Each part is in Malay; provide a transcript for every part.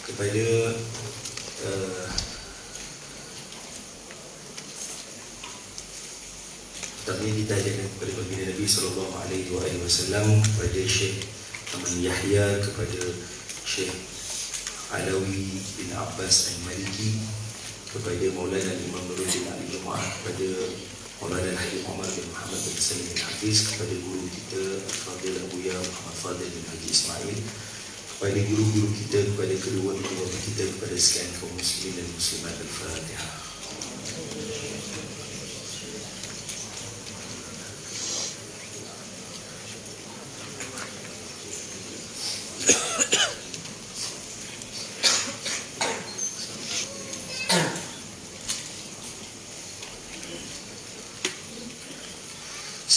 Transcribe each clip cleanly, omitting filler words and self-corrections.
kepada Tapi ditajakan kepada baginda Nabi SAW, kepada Syekh Aman Yahya, kepada Syekh Alawi bin Abbas Al-Maliki, kepada Maulana Imam Nuruddin Ali Jumaah, kepada Maulana Al-Haji Umar bin Muhammad bin Salim bin Hafiz, kepada guru kita Fadil Abuya Muhammad Fadil bin Haji Ismail, kepada guru-guru kita, kepada kedua ibu bapa kita, kepada sekian kaum muslimin dan muslimat. Al-Fatihah.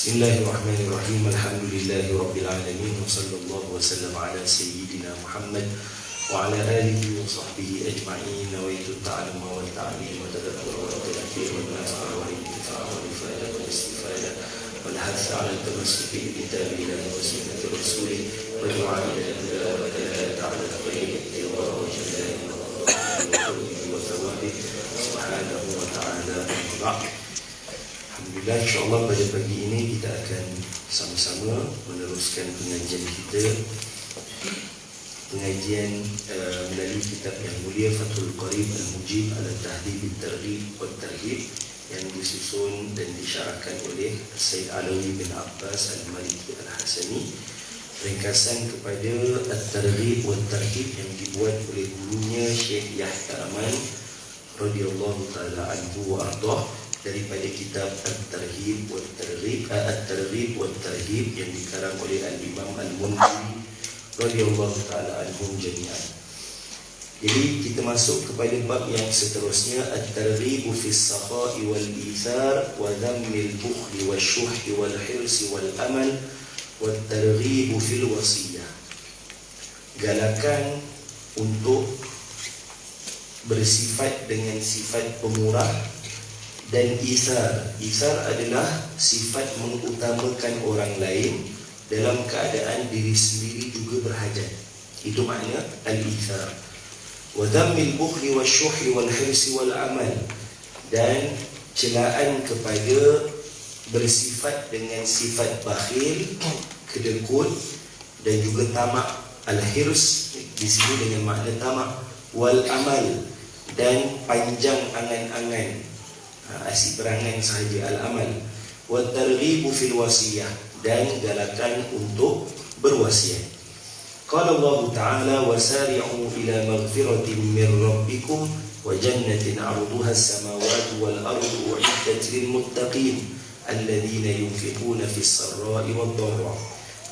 Bismillahirrahmanirrahim. Alhamdulillahi rabbil alamin, wa sallallahu wa sallam ala sayyidina Muhammad wa ala alihi wa sahbihi ajma'in. Nawaitu ta'alluma wa ta'lim wa tadabbur wa tadhkir wa nafa'a wa intifa'a wa ifada wa istifada wal hath 'ala al-tamassuki bi kitabillahi wa sunnati rasulih wa du'a ila wa ta'ala tayyib wa wajhihi wa thawabi subhanahu wa ta'ala. Alhamdulillah, insyaAllah pada pagi ini kita akan sama-sama meneruskan pengajian kita, pengajian melalui kitab yang mulia Fathul Qarib Al-Mujib ala Tahdhib At-Targhib wa Tarhib yang disusun dan disyarahkan oleh Sayyid Alawi bin Abbas Al-Maliki Al-Hasani, ringkasan kepada At-Targhib wa Tarhib yang dibuat oleh gurunya Syekh Yahya Aman radhiyallahu ta'ala anhu wa ardah, daripada kitab At-Targhib wa Tarhib, At-Targhib wa Tarhib yang dikarang oleh Al-Imam Al-Mundhiri radhiyallahu ta'ala anhum jami'an. Jadi kita masuk kepada bab yang seterusnya, At-Targhib fi as-sakha'i wal ithar wa dhammil bukhli wasyuhhi wal hirsi wal amal wa at-targhib fil wasiyah. Galakan untuk bersifat dengan sifat pemurah dan isar. Isar adalah sifat mengutamakan orang lain dalam keadaan diri sendiri juga berhajat. Itu makna al-isar. Wa dhammil bukhli wasyuhhi wal hirsi wal amal, dan celaan kepada bersifat dengan sifat bakhil, kedekut dan juga tamak. Al-hirs di sini dengan makna tamak, wal amal, dan panjang angan-angan, asyik berangan sahaja, al-amal. Wa targhibu fil wasiyah, dan galakan untuk berwasiat. Qala Allah Ta'ala, wasari'u ila maghfiratin min rabbikum wa jannatin 'arduha as-samawati wal ardu u'iddat lil muttaqin alladhina yunfiquna fis sarra'i wad dharra.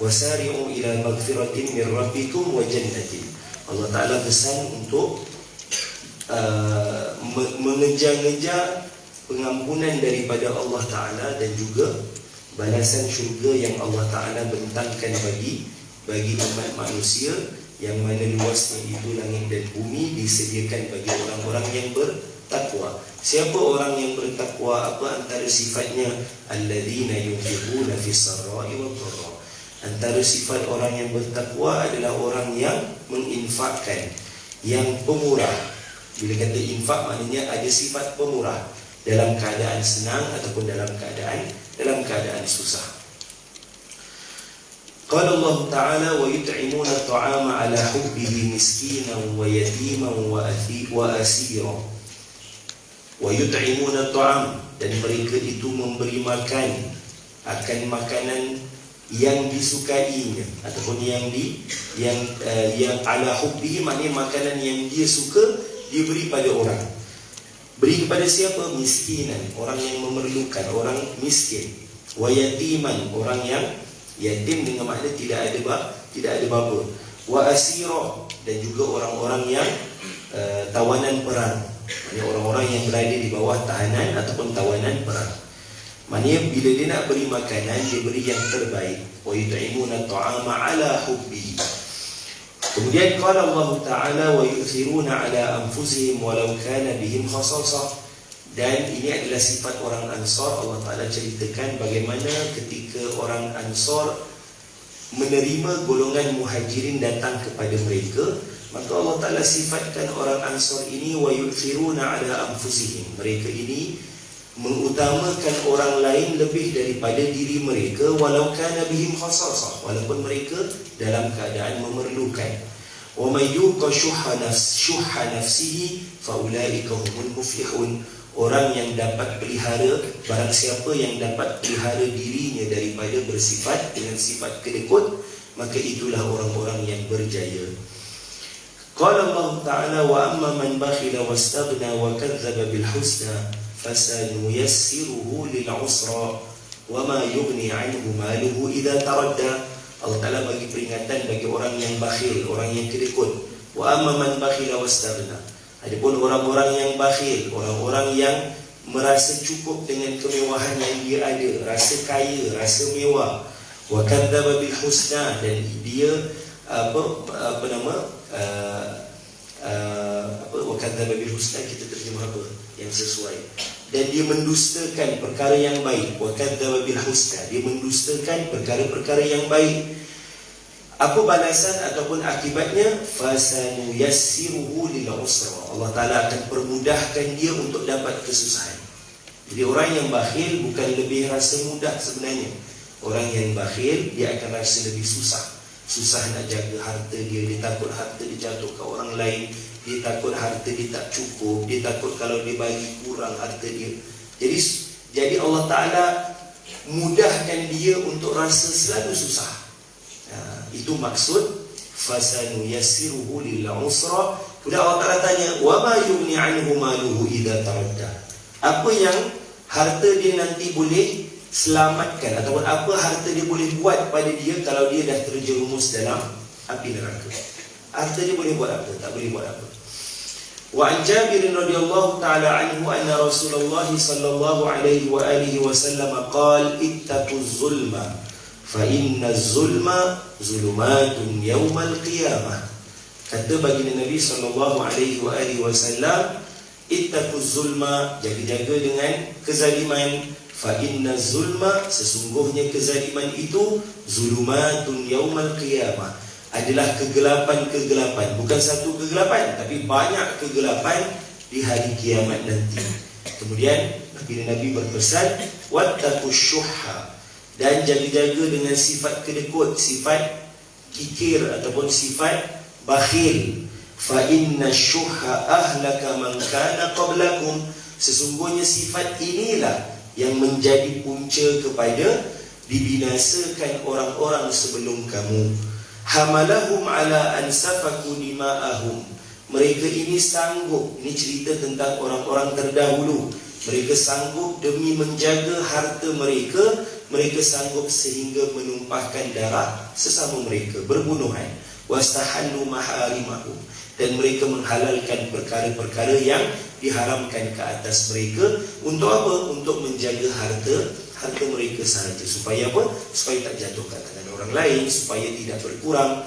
Wasari'u ila maghfiratin min rabbikum wa jannatin. Allah Ta'ala pesan untuk mengejar-ngejar pengampunan daripada Allah Ta'ala dan juga balasan syurga yang Allah Ta'ala bentangkan bagi umat manusia, yang mana luasnya itu langit dan bumi, disediakan bagi orang-orang yang bertakwa. Siapa orang yang bertakwa? Apa antara sifatnya? Alladzina yunfiquna fis sarra'i wad dharra. Antara sifat orang yang bertakwa adalah orang yang menginfakkan, yang pemurah. Bila kata infak, maknanya ada sifat pemurah dalam keadaan senang ataupun dalam keadaan susah. Qala Allah Ta'ala, wa yut'imuna at-ta'ama 'ala hubbihi miskinan wa yatiman wa asira. Wa yut'imuna at-ta'am, dan mereka itu memberi makan akan makanan yang disukainya ataupun yang ala hubbihi, maknanya makanan yang dia suka dia beri pada orang. Beri kepada siapa? Miskinan, orang yang memerlukan, orang miskin. Wa yatiman, orang yang yatim dengan makna tidak ada bapa. Wa asira, dan juga orang-orang yang tawanan perang. Maksudnya orang-orang yang berada di bawah tahanan ataupun tawanan perang. Maksudnya bila dia nak beri makanan, dia beri yang terbaik. Wa yut'imuna at-ta'ama 'ala hubbihi. Kemudian qala Allah Ta'ala, wa yu'thiruna 'ala anfusihim walau kana bihim khasasah. Dan ini adalah sifat orang Ansar. Allah Ta'ala ceritakan bagaimana ketika orang Ansar menerima golongan muhajirin datang kepada mereka, maka Allah Ta'ala sifatkan orang Ansar ini wa yu'thiruna ala anfusihim. Mereka ini mengutamakan orang lain lebih daripada diri mereka, walau kana bihim khasasah, walaupun mereka dalam keadaan memerlukan. Wa may yuqa shuhha nafsihi fa ulaika humul muflihun. Orang yang dapat pelihara, barang siapa yang dapat pelihara dirinya daripada bersifat dengan sifat kedekut, maka itulah orang-orang yang berjaya. Qala Allah Ta'ala wa amma man bakhila wastaghna wa kadzdzaba bil husna fasanuyassiruhu lil usra wa ma yughni 'anhu maluhu idza taradda. Allah Ta'ala bagi peringatan bagi orang yang bakhil, orang yang kedekut. Wa amma man bakhila wastaghna. Adapun orang-orang yang bakhil, orang-orang yang merasa cukup dengan kemewahan yang dia ada, rasa kaya, rasa mewah. Wa kadzdzaba bil husna, dan dia wa kadzdzaba bil husna, kita terjemah apa yang sesuai. Dan dia mendustakan perkara yang baik. Wa kadzdzaba bil husna, dia mendustakan perkara-perkara yang baik. Apa balasan ataupun akibatnya? Fasanuyassiruhu lil usra. Allah Ta'ala akan permudahkan dia untuk dapat kesusahan. Jadi orang yang bakhil bukan lebih rasa mudah sebenarnya. Orang yang bakhil dia akan rasa lebih susah. Susah nak jaga harta dia. Dia takut harta dia jatuh ke orang lain. Dia takut harta dia tak cukup. Dia takut kalau dia bagi kurang harta dia. Jadi Allah Ta'ala mudahkan dia untuk rasa selalu susah. Itu maksud fasanuyassiruhu lil usra. Kemudian Allah Ta'ala tanya, wa ma yughni 'anhu maluhu idza taradda. Apa yang harta dia nanti boleh selamatkan, ataupun apa harta dia boleh buat pada dia kalau dia dah terjerumus dalam api neraka? Harta dia boleh buat apa? Tak boleh buat apa. Wa an Jabir radhiyallahu ta'ala anhu anna Rasulullah sallallahu alaihi wa alihi wasallam qala ittaquz zulma fa inna az-zulma zulumatun yaumal qiyamah. Kata baginda Nabi sallallahu alaihi wa alihi wasallam, ittaquz zulma, jaga-jaga dengan kezaliman. Fa inna az-zulma, sesungguhnya kezaliman itu zulumatun yaumal qiyamah, adalah kegelapan-kegelapan. Bukan satu kegelapan, tapi banyak kegelapan di hari kiamat nanti. Kemudian Nabi berpesan, wattaqus syuhha, dan jaga-jaga dengan sifat kedekut, sifat kikir ataupun sifat bakhil. Fa inna syuhha ahlaka man kana qablakum, sesungguhnya sifat inilah yang menjadi punca kepada dibinasakan orang-orang sebelum kamu. Hamalahum ala an safaku dima'ahum, mereka ini sanggup, ini cerita tentang orang-orang terdahulu, mereka sanggup demi menjaga harta mereka, mereka sanggup sehingga menumpahkan darah sesama mereka, berbunuhan. Wastahallu maharimahum, dan mereka menghalalkan perkara-perkara yang diharamkan ke atas mereka. Untuk apa? Untuk menjaga harta mereka sahaja. Supaya apa? Supaya tak jatuh ke tangan orang lain, supaya tidak berkurang.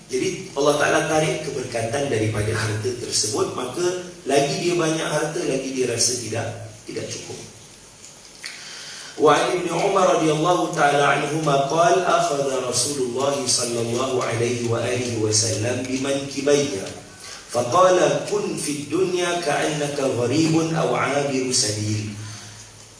Jadi Allah Ta'ala tarik keberkatan daripada harta tersebut, maka lagi dia banyak harta, lagi dia rasa tidak cukup. Wa an Ibn Umar radhiyallahu ta'ala anhuma qala akhadha Rasulullah sallallahu alaihi wa alihi wasallam bimankibayya faqala kun fid dunya ka'annaka gharibun aw 'abiru sabil.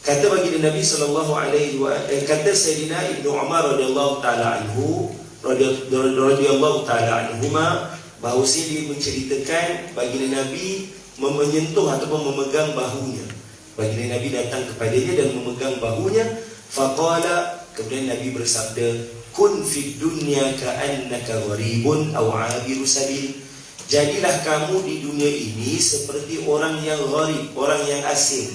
Kata baginda Nabi sallallahu alaihi wa kata Sayyidina Ibn Umar radhiyallahu ta'ala anhu radhiyallahu ta'ala anhuma, bahawa dia menceritakan baginda Nabi menyentuh ataupun memegang bahunya. Baginda Nabi datang kepadanya dan memegang bahunya. Faqala, kemudian Nabi bersabda, kun fid dunya ka'annaka gharibun aw 'abiru sabil. Jadilah kamu di dunia ini seperti orang yang gharib, orang yang asing,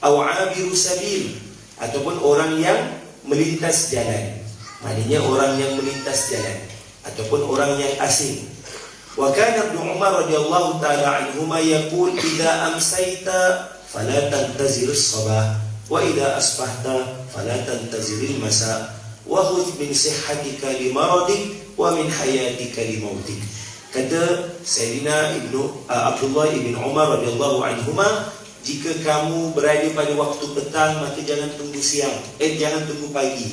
aw 'abiru sabil, ataupun orang yang melintas jalan. Maknanya orang yang melintas jalan ataupun orang yang asing. Wa kana Ibnu Umar radhiyallahu ta'ala anhuma yaqul idza amsayta fala tantazir as-sabah wa idza asbahta fala tantazir al-masa wa khudh min sihhatika li maradik wa min hayatika li mautik. Kata Sayyidina Abdullah ibn Umar radhiyallahu anhuma, jika kamu berada pada waktu petang, maka jangan tunggu siang, jangan tunggu pagi.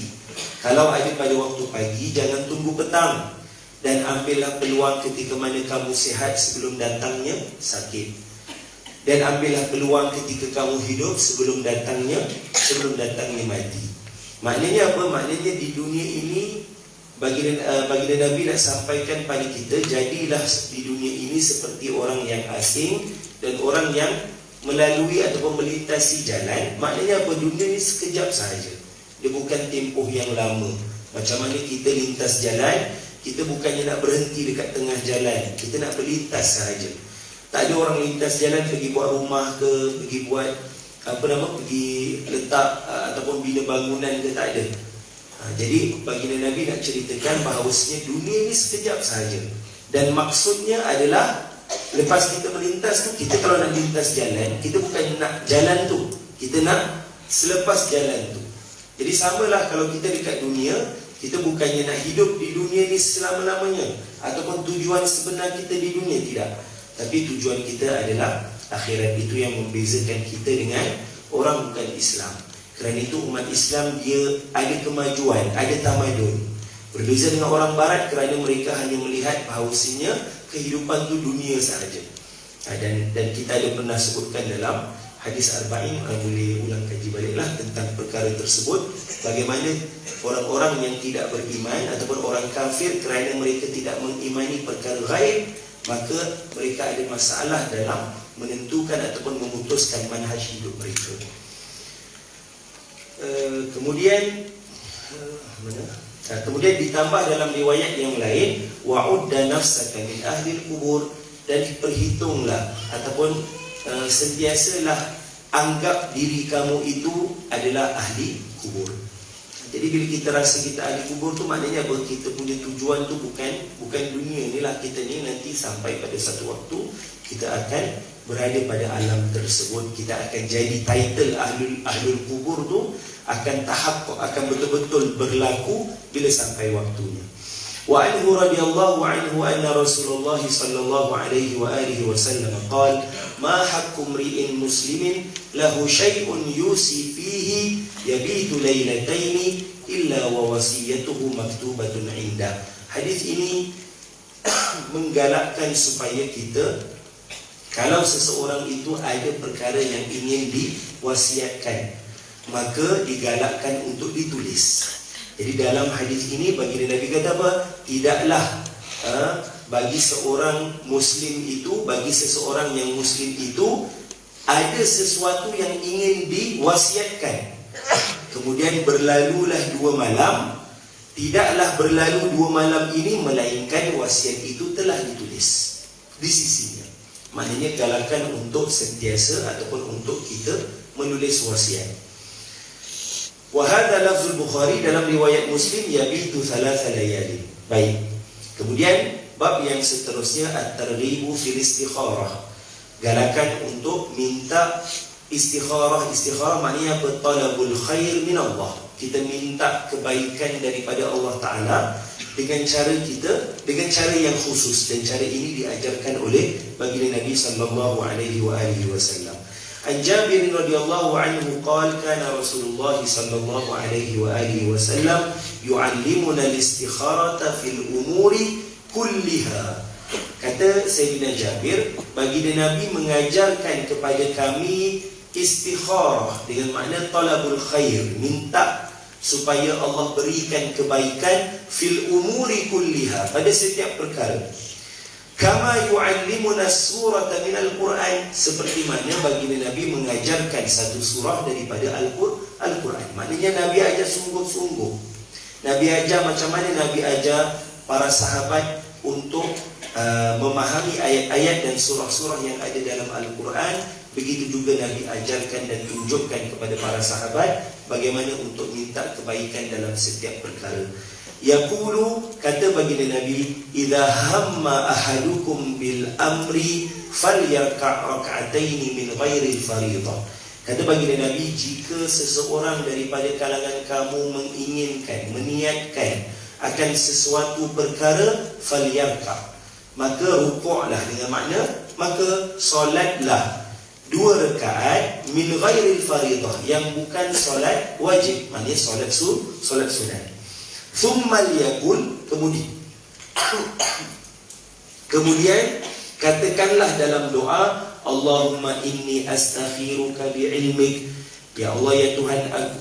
Kalau ada pada waktu pagi, jangan tunggu petang. Dan ambillah peluang ketika mana kamu sihat sebelum datangnya sakit. Dan ambillah peluang ketika kamu hidup sebelum datangnya mati. Maknanya apa? Maknanya di dunia ini, baginda Nabi nak sampaikan pada kita, jadilah di dunia ini seperti orang yang asing dan orang yang melalui ataupun melintasi jalan. Maknanya apa? Dunia ini sekejap sahaja. Dia bukan tempoh yang lama. Macam mana kita lintas jalan, kita bukannya nak berhenti dekat tengah jalan, kita nak berlintas sahaja. Tak ada orang lintas jalan pergi buat rumah ke, pergi buat pergi letak ataupun bina bangunan ke, tak ada. Jadi baginda Nabi nak ceritakan bahawasanya dunia ini sekejap sahaja. Dan maksudnya adalah lepas kita melintas tu, kita kalau nak lintas jalan, kita bukan nak jalan tu, kita nak selepas jalan tu. Jadi samalah kalau kita dekat dunia, kita bukannya nak hidup di dunia ni selama-lamanya, ataupun tujuan sebenar kita di dunia, tidak. Tapi tujuan kita adalah akhirat. Itu yang membezakan kita dengan orang bukan Islam. Kerana itu umat Islam dia ada kemajuan, ada tamadun. Berbeza dengan orang barat kerana mereka hanya melihat bahawasanya kehidupan tu dunia sahaja. Dan kita ada pernah sebutkan dalam hadis Arba'in, boleh ulang kaji baliklah tentang perkara tersebut. Bagaimana orang-orang yang tidak beriman ataupun orang kafir, kerana mereka tidak mengimani perkara ghaib, maka mereka ada masalah dalam menentukan ataupun memutuskan manhaj hidup mereka. Kemudian ditambah dalam riwayat yang lain, wa'udda nafsaka min ahlil kubur, dan perhitunglah ataupun sentiasalah anggap diri kamu itu adalah ahli kubur. Jadi bila kita rasa kita ahli kubur tu, maknanya apa? Kita punya tujuan tu bukan dunia ni lah. Kita ni nanti sampai pada satu waktu kita akan berada pada alam tersebut. Kita akan jadi title ahlul kubur tu akan akan betul-betul berlaku bila sampai waktunya. Wa anhu radhiyallahu anhu anna Rasulullah sallallahu alaihi wa alihi wasallam qala ma haqqu mri'in muslimin lahu syai'un yusi fihi yabitu lailataini illa wa wasiyatuhu maktubatun 'inda. Hadis ini menggalakkan supaya kita, kalau seseorang itu ada perkara yang ingin diwasiatkan, maka digalakkan untuk ditulis. Jadi dalam hadis ini baginda Nabi kata apa? Tidaklah bagi seseorang yang muslim itu ada sesuatu yang ingin diwasiatkan, kemudian berlalulah 2 malam, tidaklah berlalu 2 malam ini melainkan wasiat itu telah ditulis di sisinya. Maknanya galakan untuk sentiasa ataupun untuk kita menulis wasiat. Wahada lafzul Bukhari, dalam riwayat Muslim, yabitu 3 layali. Baik. Kemudian bab yang seterusnya, at-targhibu fil istikharah. Galakan untuk minta istikharah. Istikharah maknanya apa? Talabul khair min Allah. Kita minta kebaikan daripada Allah Ta'ala dengan cara yang khusus, dan cara ini diajarkan oleh baginda Nabi sallallahu alaihi wasallam. An Jabir radhiyallahu anhu qala kana Rasulullah sallallahu alaihi wasallam yu'allimuna al-istikharata fil umuri kulliha. Kata Sayyidina Jabir, baginda Nabi mengajarkan kepada kami istikharah dengan makna talabul khair, minta supaya Allah berikan kebaikan fil umuri kulliha, pada setiap perkara. Kama yu'allimuna surata minal Qur'an, seperti mana baginda Nabi mengajarkan satu surah daripada Al-Quran. Maknanya Nabi ajar sungguh-sungguh. Nabi ajar macam mana? Nabi ajar para sahabat untuk memahami ayat-ayat dan surah-surah yang ada dalam Al-Quran. Begitu juga Nabi ajarkan dan tunjukkan kepada para sahabat bagaimana untuk minta kebaikan dalam setiap perkara. Yaqulu, kata baginda Nabi, idza hamma ahadukum bil amri falyarka' rak'ataini min ghairi fardhah. Kata baginda Nabi, jika seseorang daripada kalangan kamu menginginkan, meniatkan akan sesuatu perkara, falyarka', maka rukuklah, dengan makna maka solatlah 2 rakaat min ghairil faridah, yang bukan solat wajib, maknanya solat sunat. Thumma liyaqul, kemudian katakanlah dalam doa, Allahumma inni astakhiruka bi'ilmik, ya Allah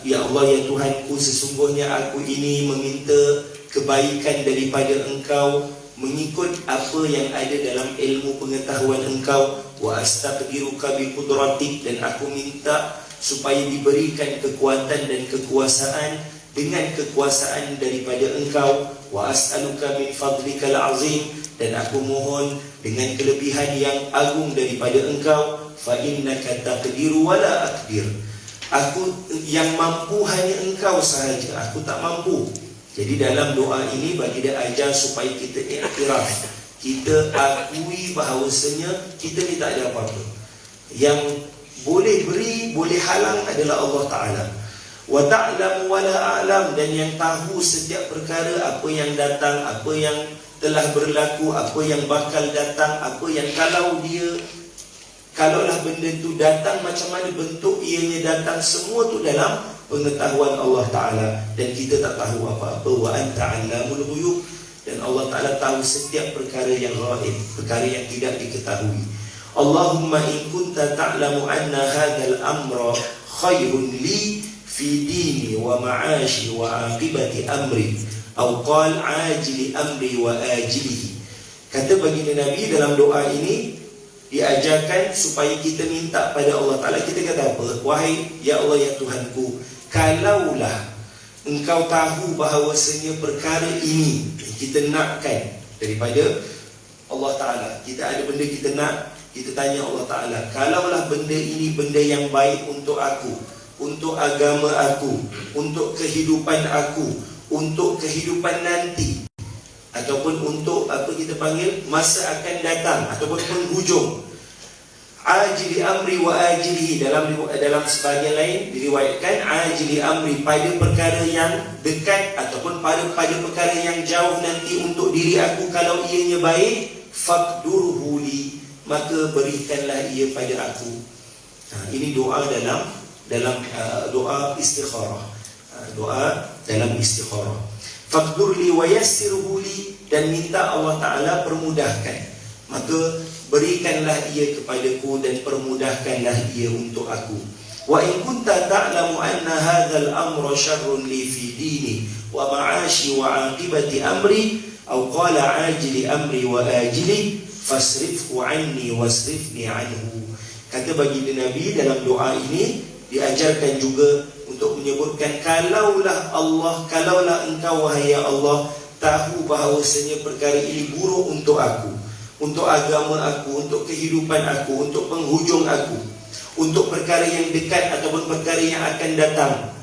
ya Tuhanku, sesungguhnya aku ini meminta kebaikan daripada Engkau mengikut apa yang ada dalam ilmu pengetahuan Engkau. Wa astaqdiruka bi qudratik, dan aku minta supaya diberikan kekuatan dan kekuasaan dengan kekuasaan daripada Engkau. Wa as'aluka min fadlikal azim, dan aku mohon dengan kelebihan yang agung daripada Engkau. Fa innaka taqdiru wa la aqdir, aku yang mampu hanya Engkau sahaja, aku tak mampu. Jadi dalam doa ini bagi dia ajar supaya kita iktiraf, kita akui bahawasanya kita ni tak ada apa-apa. Yang boleh beri, boleh halang adalah Allah Ta'ala. Wa ta'lamu wa la a'lam, dan yang tahu setiap perkara, apa yang datang, apa yang telah berlaku, apa yang bakal datang, apa yang kalaulah benda tu datang, macam mana bentuk ianya datang, semua tu dalam pengetahuan Allah Ta'ala, dan kita tak tahu apa-apa. Wa anta 'allamul ghuyub, dan Allah Ta'ala tahu setiap perkara yang ghaib, perkara yang tidak diketahui. Allahumma in kunta ta'lamu anna hadzal amra khairun li fi dini wa ma'ashi wa aqibati amri, atau qal ajili amri wa ajilihi. Kata baginda Nabi dalam doa ini diajarkan supaya kita minta pada Allah Ta'ala. Kita kata apa? Wahai ya Allah ya Tuhanku, kalaulah Engkau tahu bahawasanya perkara ini kita nakkan daripada Allah Ta'ala, kita ada benda kita nak, kita tanya Allah Ta'ala, kalaulah benda ini benda yang baik untuk aku, untuk agama aku, untuk kehidupan aku, untuk kehidupan nanti, ataupun untuk apa kita panggil masa akan datang, ataupun penghujung. Ajili amri wa ajilihi, dalam sebahagian lain diriwayatkan ajili amri, pada perkara yang dekat ataupun pada perkara yang jauh nanti untuk diri aku, kalau ianya baik, faqdurhu li, maka berikanlah ia pada aku. Ini doa dalam doa istikharah. Doa dalam istikharah. Faqdur li wa yassirhu li, dan minta Allah Ta'ala permudahkan, maka berikanlah ia kepadaku dan permudahkanlah ia untuk aku. Wa in kunta ta'lamu anna hadzal amra syarrun li fi dini wa ma'ashi wa aqibati amri, atau qala ajili amri wa ajili fasrifhu anni wasrifni anhu. Kata baginda Nabi dalam doa ini diajarkan juga untuk menyebutkan, kalaulah Engkau wahai ya Allah tahu bahawasanya perkara ini buruk untuk aku, untuk agama aku, untuk kehidupan aku, untuk penghujung aku, untuk perkara yang dekat ataupun perkara yang akan datang,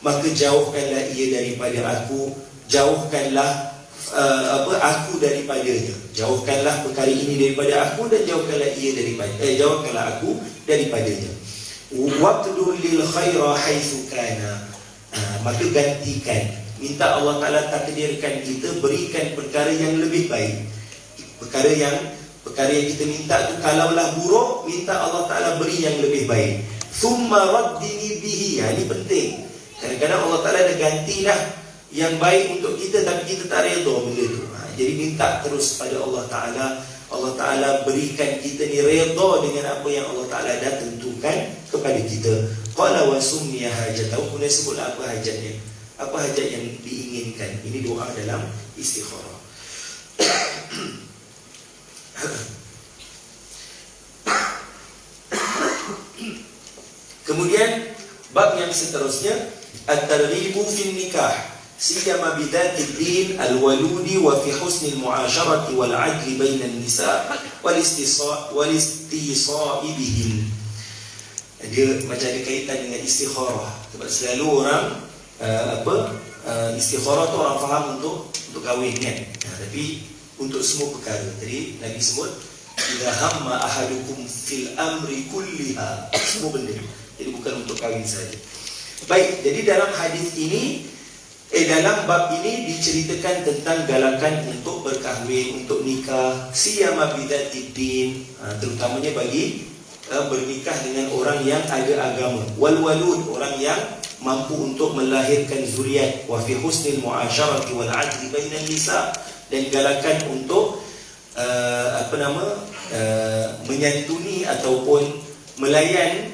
maka jauhkanlah ia daripada aku, jauhkanlah aku daripadanya, jauhkanlah perkara ini daripada aku, dan jauhkanlah aku daripadanya. Waqdur lil khaira haitsu kana, maka gantikan, minta Allah Ta'ala takdirkan kita, berikan perkara yang lebih baik. Perkara yang kita minta tu kalaulah buruk, minta Allah Ta'ala beri yang lebih baik. Thumma raddini bihi, ini penting. Kadang-kadang Allah Ta'ala dah ganti dah yang baik untuk kita, tapi kita tak redha benda tu. Jadi minta terus pada Allah Ta'ala, Allah Ta'ala berikan kita ni redha dengan apa yang Allah Ta'ala dah tentukan kepada kita. Qala wa summiya hajatahu, kemudian sebutlah apa hajatnya, apa hajat yang diinginkan. Ini doa dalam istikharah. Kemudian bab yang seterusnya, at-targhibu fin nikah, siyama bidatid din al-waludi wa fi husnil mu'asharati wal 'adli bainan nisa wal istisai bihin. Dia macam ada kaitan dengan istikharah. Sebab selalu orang istikharah tu orang faham untuk kahwin kan. Tapi untuk semua perkara. Tadi Nabi sebut, idza hamma ahadukum fil amri kulliha, semua benda. Jadi bukan untuk kahwin saja. Baik, jadi dalam hadis ini, dalam bab ini diceritakan tentang galakan untuk berkahwin, untuk nikah, siyama bidatid din, terutamanya bagi bernikah dengan orang yang ada agama. Wal walud, orang yang mampu untuk melahirkan zuriat. Wa fi husnil muasyarati wal 'adli bainan nisa, dan galakan untuk menyantuni ataupun melayan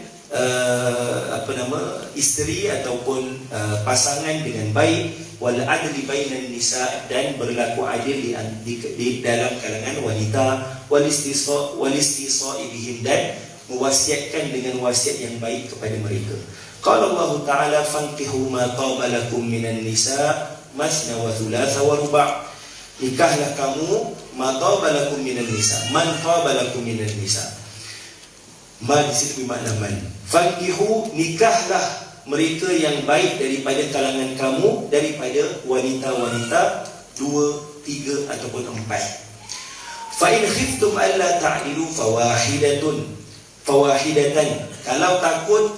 isteri ataupun pasangan dengan baik. Wal 'adli bainan nisa, dan berlaku adil di dalam kalangan wanita. Wal istisai bihim, dan mewasiatkan dengan wasiat yang baik kepada mereka. Qala Allah Ta'ala fankihu ma taba lakum minan nisa masna wa thulatha wa ruba'. Nikahlah kamu ma taba lakum minan nisa, man taba lakum minan nisa. Ma di situ bermakna man. Fankihu, nikahlah mereka yang baik daripada kalangan kamu, daripada wanita-wanita 2, 3 ataupun 4. Fa in khiftum alla ta'dilu fawahidatan. Kalau takut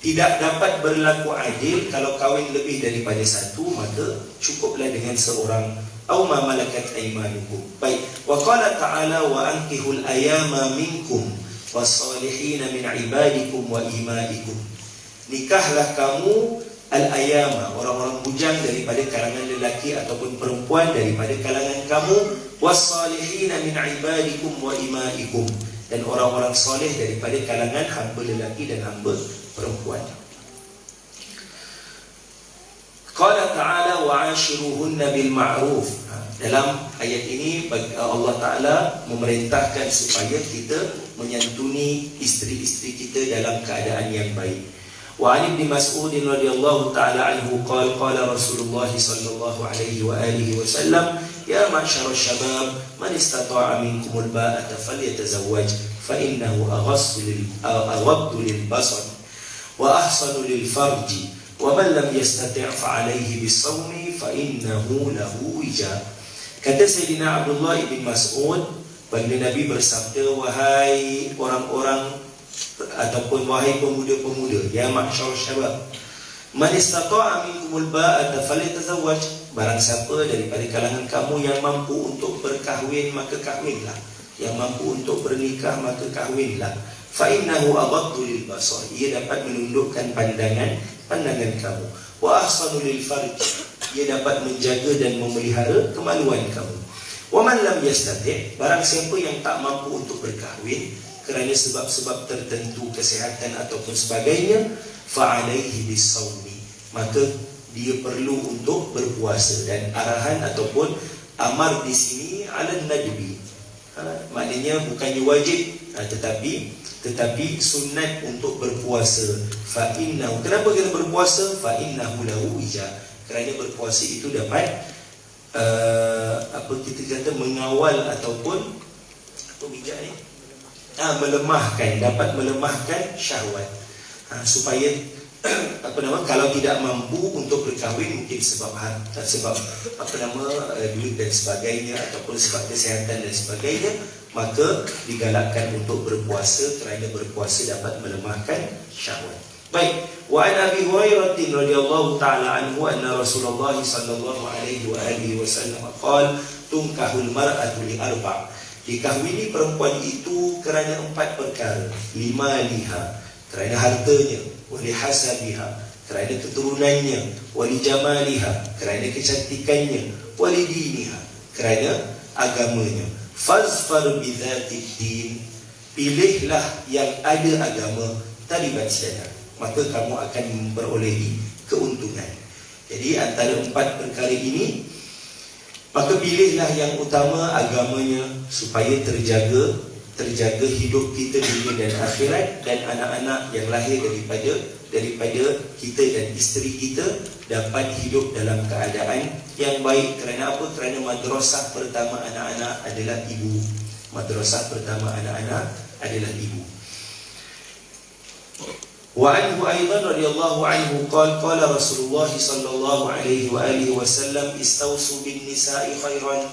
tidak dapat berlaku adil, kalau kahwin lebih daripada satu, maka cukuplah dengan seorang. Aw ma malakat aymanukum. Baik. Wa qala ta'ala wa ankihul ayama minkum was-salihin min ibadikum wa imaikum. Nikahlah kamu al-ayama, orang-orang bujang daripada kalangan lelaki ataupun perempuan daripada kalangan kamu, was-salihin min ibadikum wa imaikum, dan orang-orang soleh daripada kalangan hamba lelaki dan hamba perempuan. Qala ta'ala wa'ashiruhunna bil ma'ruf. Dalam ayat ini Allah Ta'ala memerintahkan supaya kita menyantuni isteri-isteri kita dalam keadaan yang baik. Wa 'an Ibn Mas'ud radhiyallahu ta'ala anhu qala Rasulullah sallallahu alaihi wa alihi wasallam, ya ma'syar asy-syabab man istata'a minkumul ba'ata falyatazawwaj fa innahu aghaddu lil basar wa ahsanu lil farji wa man lam yastati' fa 'alayhi bis-sawmi fa innahu lahu wija. Kata Sayyidina Abdullah bin Mas'ud, baginda Nabi bersabda, wahai orang-orang ataupun wahai pemuda-pemuda, ya ma'syar syabab, man istata'a minkumul ba'ata falyatazawwaj, barang siapa daripada kalangan kamu yang mampu untuk berkahwin, maka kahwinlah. Yang mampu untuk bernikah, maka kahwinlah. Fa innahu aghaddu lil basar, ia dapat menundukkan pandangan kamu. Wa ahsanu lil farj, ia dapat menjaga dan memelihara kemaluan kamu. Wa man lam yastati', barang siapa yang tak mampu untuk berkahwin kerana sebab-sebab tertentu, kesihatan ataupun sebagainya, fa alaihi bis-sawmi, maka dia perlu untuk berpuasa. Dan arahan ataupun amar di sini ala nadbi, maknanya bukannya wajib, tetapi sunat untuk berpuasa. Fa innahu, kenapa kena berpuasa? Fa innahu lahu wija, kerana berpuasa itu dapat kita kata mengawal ataupun apa bijak ni? Melemahkan, dapat melemahkan syahwat. Supaya kalau tidak mampu untuk berkahwin, mungkin sebab duit dan sebagainya ataupun sebab kesihatan dan sebagainya, maka digalakkan untuk berpuasa, kerana berpuasa dapat melemahkan syahwat. Baik, wa an Abi Hurairah radhiyallahu ta'ala anhu anna Rasulullah sallallahu alaihi wa alihi wasallam qala tunkahul mar'atu li arba', dikahwini perempuan itu kerana 4 perkara. Lima liha, kerana hartanya, wali hasabiha, kerana keturunannya, wali jamaliha, kerana kecantikannya, wali diniha, kerana agamanya. Fazfar bidzatid din, pilihlah yang ada agama, talibat syadar, maka kamu akan memperolehi keuntungan. Jadi antara 4 perkara ini, maka pilihlah yang utama agamanya, supaya terjaga hidup kita dunia dan akhirat, dan anak-anak yang lahir daripada kita dan isteri kita dapat hidup dalam keadaan yang baik. Kerana apa? Kerana madrasah pertama anak-anak adalah ibu. Madrasah pertama anak-anak adalah ibu. Wa anhu aidan radhiyallahu anhu qala Rasulullah sallallahu alaihi wa alihi wasallam istausu bin nisa'i khairan,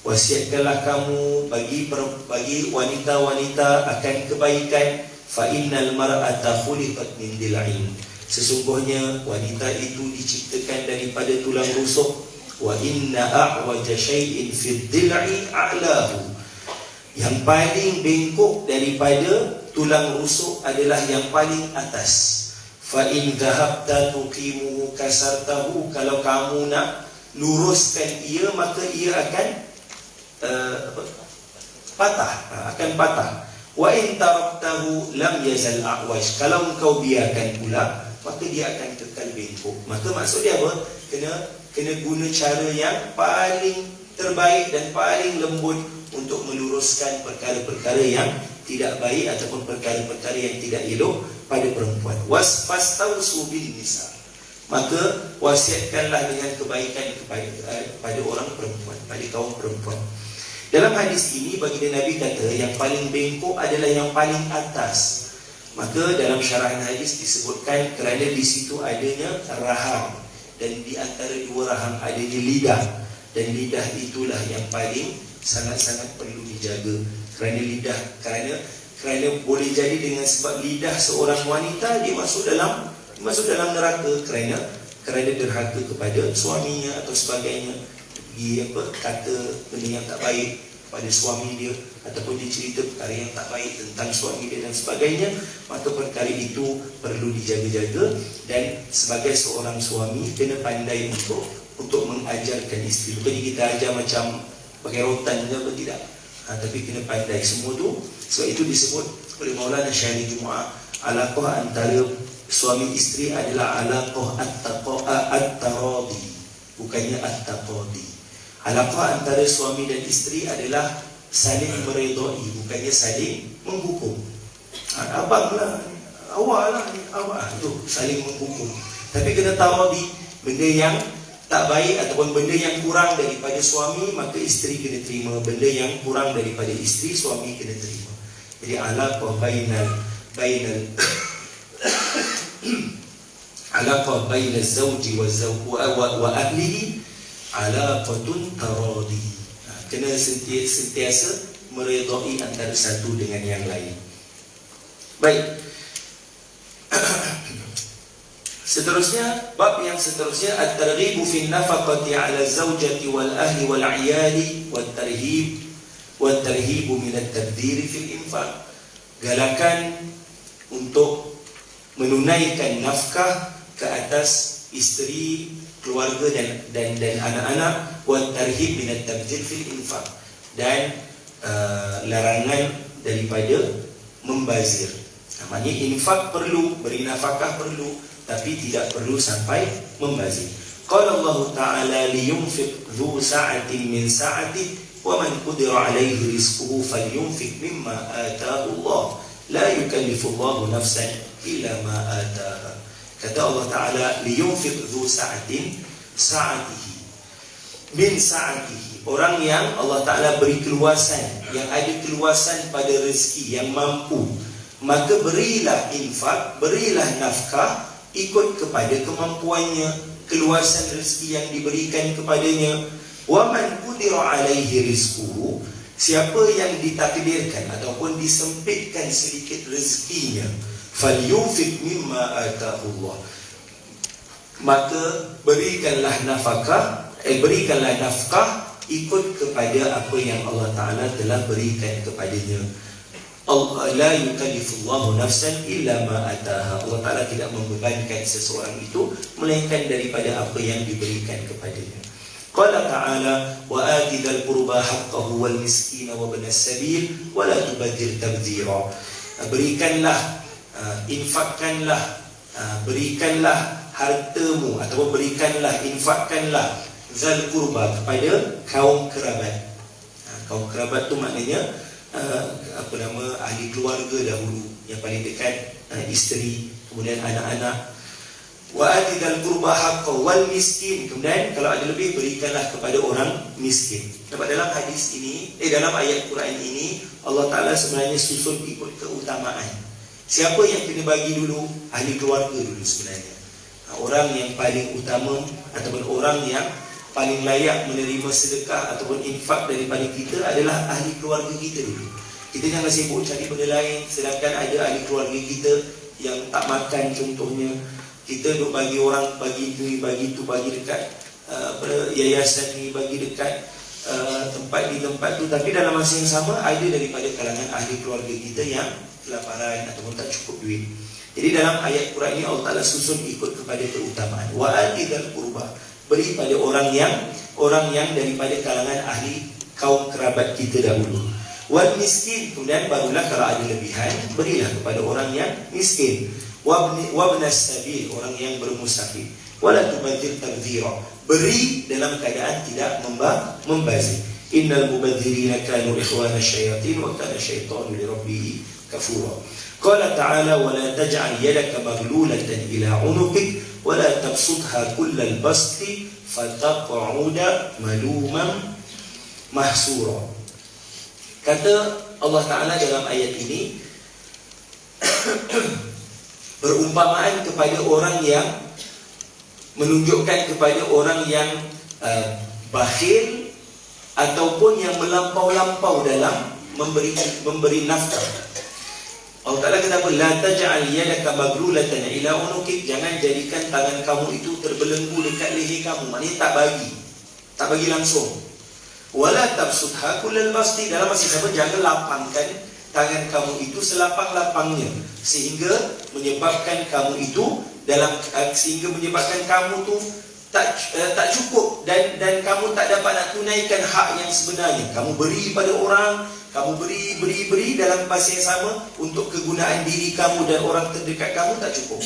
wasiatkanlah kamu bagi wanita-wanita akan kebaikan. Fa innal mar'ata khuliqat min dil'in, sesungguhnya wanita itu diciptakan daripada tulang rusuk. Wa inna a'waja syai'in fid dil'i a'lahu, yang paling bengkok daripada tulang rusuk adalah yang paling atas. Fa in dhahabta tuqimuhu kasartahu, kalau kamu nak luruskan ia maka ia akan patah, akan patah. Wa in taraktahu lam yazal a'waj, kalau engkau biarkan pula maka dia akan kekal bengkok. Maka maksud dia apa? Kena guna cara yang paling terbaik dan paling lembut untuk meluruskan perkara-perkara yang tidak baik ataupun perkara-perkara yang tidak elok pada perempuan. Fastausu bin nisa, maka wasiatkanlah dengan kebaikan kepada orang perempuan, pada kaum perempuan. Dalam hadis ini baginda Nabi kata yang paling bengkok adalah yang paling atas. Maka dalam syarahan hadis disebutkan kerana di situ adanya raham, dan di antara dua raham adanya lidah, dan lidah itulah yang paling sangat-sangat perlu dijaga. Kerana boleh jadi dengan sebab lidah seorang wanita dia masuk dalam neraka kerana derhaka kepada suaminya atau sebagainya, dia kata benda yang tak baik pada suami dia, ataupun dia cerita perkara yang tak baik tentang suami dia dan sebagainya. Maka perkara itu perlu dijaga-jaga, dan sebagai seorang suami kena pandai untuk mengajarkan isteri. Bukan kita ajar macam pakai rotan ke apa, tidak. Tapi kena pandai semua tu. Sebab itu disebut oleh Maulana Syahri Jumaat, alaqah antara suami isteri adalah alaqah at-taradi, bukannya at-taqadi. Alaqah antara suami dan isteri adalah saling meredai, bukannya saling menghukum. Abang lah, awak lah, awak tu saling menghukum. Tapi kena taradi, benda yang tak baik ataupun benda yang kurang daripada suami, maka isteri kena terima. Benda yang kurang daripada isteri, suami kena terima. Jadi alaqah bainal alaqah bainal zawji wa ahlihi alaqatun taradi. Kena sentiasa meredai antara satu dengan yang lain. Baik. Seterusnya, bab yang seterusnya, at-targhibu fi an-nafaqati 'ala az-zawjati wal ahli wal 'iyali wat tarhibu min at-tabdhir fi al-infaq. Galakan untuk menunaikan nafkah ke atas isteri, keluarga dan anak-anak, wat tarhib min at-tabdhir fi al-infaq, dan larangan daripada membazir. Maksudnya infak perlu, beri nafkah perlu, tapi tidak perlu sampai membazir. Qala Allah Ta'ala liyunfiq dhu sa'atin min sa'ati wa man qudira 'alaihi rizquhu falyunfiq mimma ataahu Allah la yukallifu Allah nafsan illa ma ataaha. Kata Allah Ta'ala liyunfiq dhu sa'atin sa'atihi min sa'atihi, orang yang Allah Ta'ala beri keluasan, yang ada keluasan pada rezeki, yang mampu, maka berilah infak, berilah nafkah ikut kepada kemampuannya, keluasan rezeki yang diberikan kepadanya. Wa man qudira 'alaihi rizquhu, siapa yang ditakdirkan ataupun disempitkan sedikit rezekinya, falyunfiq mimma ataahu Allah, maka berikanlah nafkah ikut kepada apa yang Allah Ta'ala telah berikan kepadanya. La yukallifullahu nafsan illa ma ataha. Allah Ta'ala tidak membebankan seseorang itu melainkan daripada apa yang diberikan kepadanya. Qala Ta'ala wa ati dzal qurba haqqahu wal miskina wa ibnas sabil wa la tubadzir tabdzira. Berikanlah, infakkanlah, berikanlah hartamu ataupun berikanlah, infakkanlah dzal qurba, kepada kaum kerabat. Kaum kerabat tu maknanya ahli keluarga dahulu, yang paling dekat, isteri, kemudian anak-anak. Wa atidal qurba haqqo wal miskin, kemudian kalau ada lebih berikanlah kepada orang miskin. Dapat dalam hadis ini, dalam ayat Quran ini, Allah Ta'ala sebenarnya susun ikut keutamaan. Siapa yang kena bagi dulu? Ahli keluarga dulu sebenarnya. Orang yang paling utama ataupun orang yang paling layak menerima sedekah ataupun infak daripada kita adalah ahli keluarga kita dulu. Kita jangan sibuk cari benda lain, sedangkan ada ahli keluarga kita yang tak makan contohnya. Kita duk bagi orang, bagi ni, bagi tu, bagi dekat yayasan ni, bagi dekat tempat di tempat tu, tapi dalam masa yang sama ada daripada kalangan ahli keluarga kita yang kelaparan ataupun tak cukup duit. Jadi dalam ayat Quran ini Allah Ta'ala susun ikut kepada keutamaan. Wa atidal qurba, beri pada orang yang daripada kalangan ahli kaum kerabat kita dahulu. Wal miskin, kemudian barulah kalau ada lebihan berilah kepada orang yang miskin. Wabnas sabil, orang yang bermusafir. Wala tubadzir tabdzira, beri dalam keadaan tidak membazir. Innal mubadzirina kanu ikhwana syayatin wa kana syaitanu li rabbih kafura. Qala ta'ala wa la taj'al yadaka maghlulatan ila 'unuqik wa la tabsutha kullal basti fataq'uda maluman mahsura. Kata Allah Ta'ala dalam ayat ini berumpamaan kepada orang yang menunjukkan kepada orang yang bakhil ataupun yang melampau-lampau dalam memberi nafkah. Allah Ta'ala kata apa? La taj'al yadaka maghlulatan ila unuqik, jangan jadikan tangan kamu itu terbelenggu dekat leher kamu, maknanya tak bagi langsung. Wala tabsutha kullal basti, dalam masa sama jangan lapangkan tangan kamu itu selapang-lapangnya sehingga menyebabkan kamu itu sehingga menyebabkan kamu tu tak cukup dan kamu tak dapat nak tunaikan hak yang sebenarnya. Kamu beri pada orang, kamu beri dalam masa yang sama untuk kegunaan diri kamu dan orang terdekat kamu tak cukup.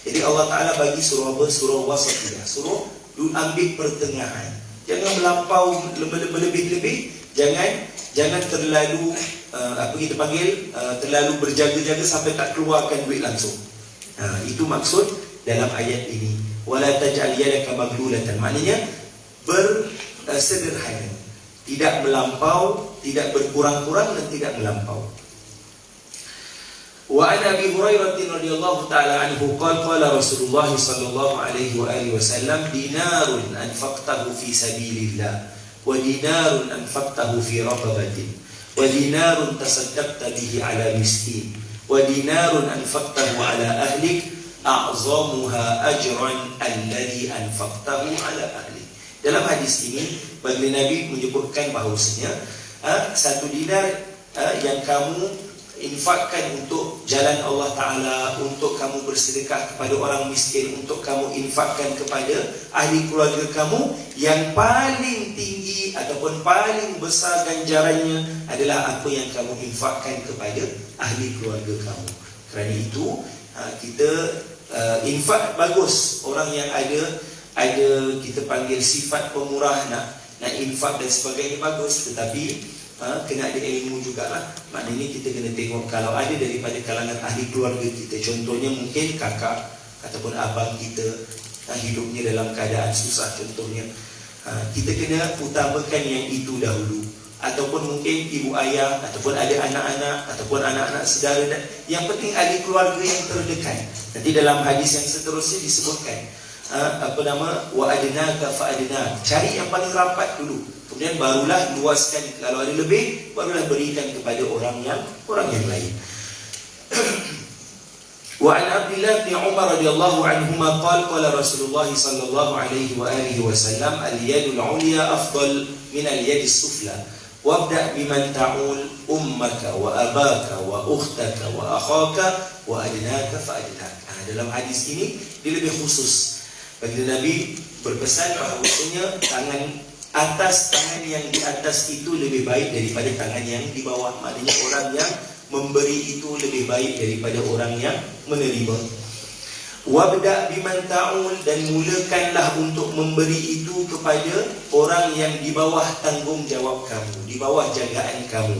Jadi Allah Ta'ala bagi surah wasatiyah, suruh ambil pertengahan. Jangan melampau lebih-lebih, jangan terlalu kita panggil terlalu berjaga-jaga sampai tak keluarkan duit langsung. Itu maksud dalam ayat ini. Wala taj'al yadaka maghlulatan, maknanya bersederhana, tidak melampau, tidak berkurang-kurang dan tidak melampau. Wa an Abi Hurairah radhiyallahu ta'ala anhu qala Rasulullah sallallahu alaihi wa alihi wasallam dinarun anfaqtahu fi sabilillah wa dinarun anfaqtahu fi raqabatin wa dinarun tasaddaqta bihi ala miskin wa dinarun anfaqtahu ala ahlik a'zamuha ajran alladhi anfaqtahu ala ahli. Dalam hadis ini baginda Nabi menyebutkan bahawasanya satu dinar yang kamu infakkan untuk jalan Allah Ta'ala, untuk kamu bersedekah kepada orang miskin, untuk kamu infakkan kepada ahli keluarga kamu, yang paling tinggi ataupun paling besar ganjarannya adalah apa yang kamu infakkan kepada ahli keluarga kamu. Kerana itu kita infak bagus. Orang yang ada kita panggil sifat pemurah, nak infak dan sebagainya bagus, tetapi kena ada ilmu jugalah. Maknanya kita kena tengok kalau ada daripada kalangan ahli keluarga kita, contohnya mungkin kakak ataupun abang kita hidupnya dalam keadaan susah contohnya, kita kena utamakan yang itu dahulu. Ataupun mungkin ibu ayah, ataupun ada anak-anak, ataupun anak-anak saudara, dan yang penting ahli keluarga yang terdekat. Nanti dalam hadis yang seterusnya disebutkan wa adnaka fa adna, cari yang paling rapat dulu, kemudian barulah luaskan. Kalau ada lebih, barulah berikan kepada orang yang lain. Wa an Abdullah bin Umar radhiyallahu anhuma qala Rasulullah sallallahu alaihi wa alihi wasallam al-yadul 'ulya afdal min al-yadis sufla wabda' biman ta'ul ummaka wa abaka wa ukhtaka wa akhaka wa adnaka fa adnaka. Dalam hadis ini dia lebih khusus. Baginda Nabi berpesan bahawasanya tangan yang di atas itu lebih baik daripada tangan yang di bawah. Maknanya orang yang memberi itu lebih baik daripada orang yang menerima. Wabda' biman ta'ul, dan mulakanlah untuk memberi itu kepada orang yang di bawah tanggungjawab kamu, di bawah jagaan kamu.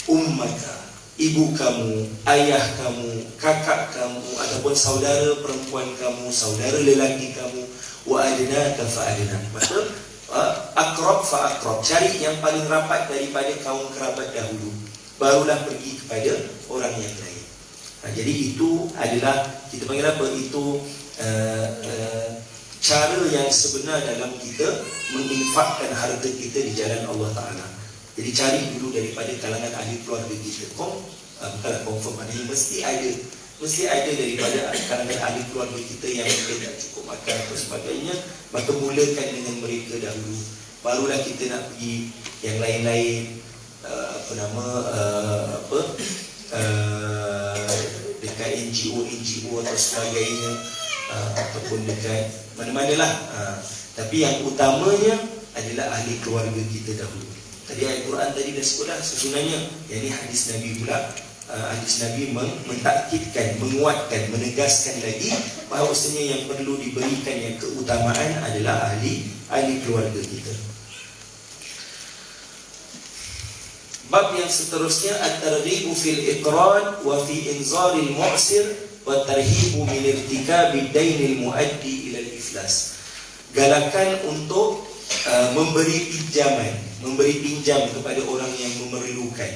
Ummaka, ibu kamu, ayah kamu, kakak kamu, ataupun saudara perempuan kamu, saudara lelaki kamu. Wa adnaka fa adnak, maksud akrab fa akrab, cari yang paling rapat daripada kaum kerabat dahulu, barulah pergi kepada orang yang lain. Jadi itu adalah, kita panggil apa? Itu cara yang sebenar dalam kita menginfakkan harta kita di jalan Allah Ta'ala. Jadi cari dulu daripada kalangan ahli keluarga kita. Bukanlah confirm, maknanya mesti ada daripada kalangan ahli keluarga kita yang mungkin tak cukup makan atau sebagainya, maka mulakan dengan mereka dahulu. barulah kita nak pergi yang lain-lain, dekat NGO atau sebagainya, ataupun dekat mana-mana lah. Tapi yang utamanya adalah ahli keluarga kita dahulu. Tadi ayat Quran tadi dah sebut dah susunannya. Yang ni hadis Nabi pula. Hadis Nabi mentakkidkan, menguatkan, menegaskan lagi bahawasanya yang perlu diberikan yang keutamaan adalah ahli keluarga kita. Bab yang seterusnya, at-targhibu fil iqran wa fi inzaril mu'sir wa tarhibu min irtikabi dainil muaddi ila al-iflas. Galakan untuk memberi pinjam kepada orang yang memerlukan.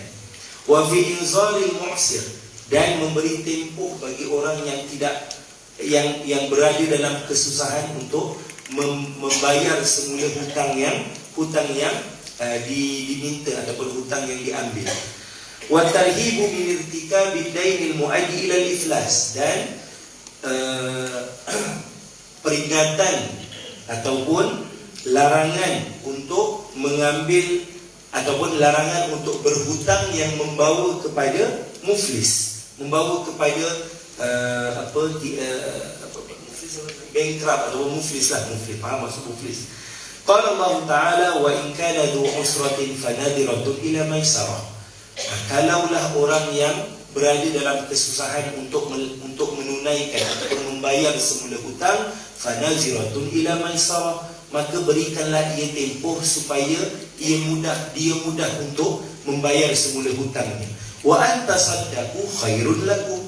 Wa fi inzaril mu'sir, dan memberi tempoh bagi orang yang tidak yang berada dalam kesusahan untuk membayar semula hutang yang diminta ataupun hutang yang diambil. Wa tarhibu min irtikabi dainil muaddi ila al-iflas, dan peringatan ataupun larangan untuk mengambil ataupun larangan untuk berhutang yang membawa kepada muflis, membawa kepada bankrupt atau muflis lah, muflis, faham maksud muflis. Qala Allah Ta'ala, wa in kana dhu usratin fanadiratun ila maisarah. Kalaulah orang yang berada dalam kesusahan untuk menunaikan ataupun membayar semula hutang, fanaziratun ila maisarah, maka berikanlah ia tempoh supaya dia mudah untuk membayar semula hutangnya. Wa antasaddaqu khairul lakum,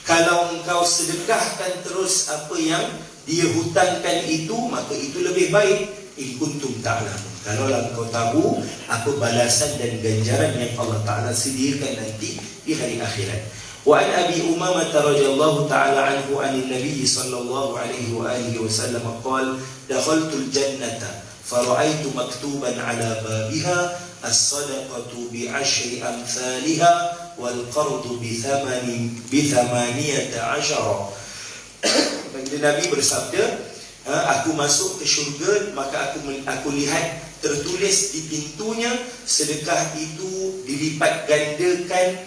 kalau engkau sedekahkan terus apa yang dia hutangkan itu, maka itu lebih baik. In kuntum ta'lamun, kalau engkau tahu apa balasan dan ganjaran yang Allah Ta'ala sediakan nanti di hari akhirat. Wa an Abi Umamah radhiyallahu ta'ala anhu anin Nabi sallallahu alaihi wa alihi wasallam qala dakhaltul jannata fara'aitu maktuban ala babiha as-sadaqatu bi 'ashri amsalha wal qardu bi 18. Baginda Nabi bersabda, aku masuk ke syurga, maka aku lihat tertulis di pintunya, sedekah itu dilipat gandakan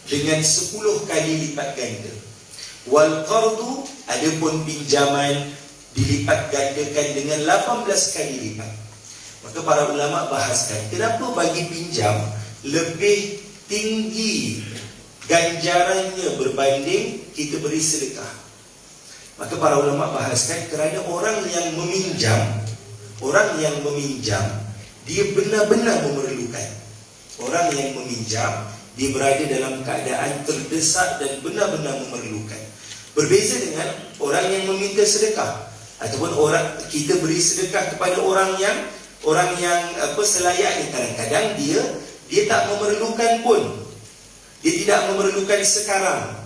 dengan 10 kali lipat ganda. Wal qardu, adapun pinjaman dilipat gandakan dengan 18 kali lipat. Maka para ulama bahaskan, kenapa bagi pinjam lebih tinggi ganjarannya berbanding kita beri sedekah? Maka para ulama bahaskan, kerana orang yang meminjam dia benar-benar memerlukan. Orang yang meminjam dia berada dalam keadaan terdesak dan benar-benar memerlukan. Berbeza dengan orang yang meminta sedekah, ataupun kita beri sedekah kepada orang yang selayaknya. Kadang-kadang dia tak memerlukan pun, dia tidak memerlukan sekarang.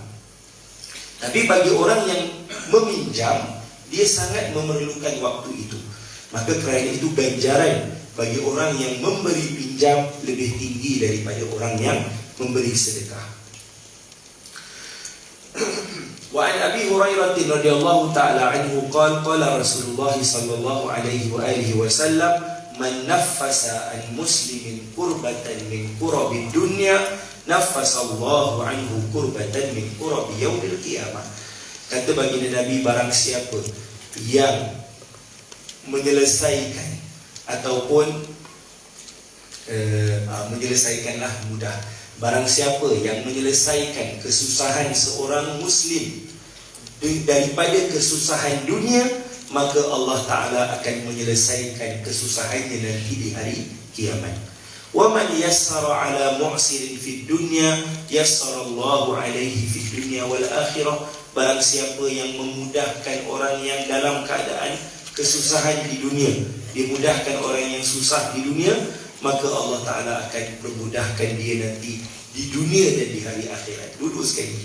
Tapi bagi orang yang meminjam, dia sangat memerlukan waktu itu. Maka kerana itu ganjaran bagi orang yang memberi pinjam lebih tinggi daripada orang yang memberi sedekah. Wa an Abi Hurairah radhiyallahu ta'ala anhu qala Rasulullah sallallahu alaihi wa alihi wasallam, man naffasa an muslimin kurbatan min kurabi dunya naffasallahu anhu kurbatan min kurabi yaumil qiyamah. Kata baginda Nabi, barang siapa yang menyelesaikan ataupun menyelesaikanlah mudah, barang siapa yang menyelesaikan kesusahan seorang muslim daripada kesusahan dunia, maka Allah Ta'ala akan menyelesaikan kesusahannya nanti di hari kiamat. Wa man yassara ala mu'sirin fid dunya yassarallahu alaihi fid dunya wal akhirah. Barang siapa yang memudahkan orang yang dalam keadaan kesusahan di dunia, dia mudahkan orang yang susah di dunia, maka Allah Ta'ala akan memudahkan dia nanti di dunia dan di hari akhirat. Duduk sekali.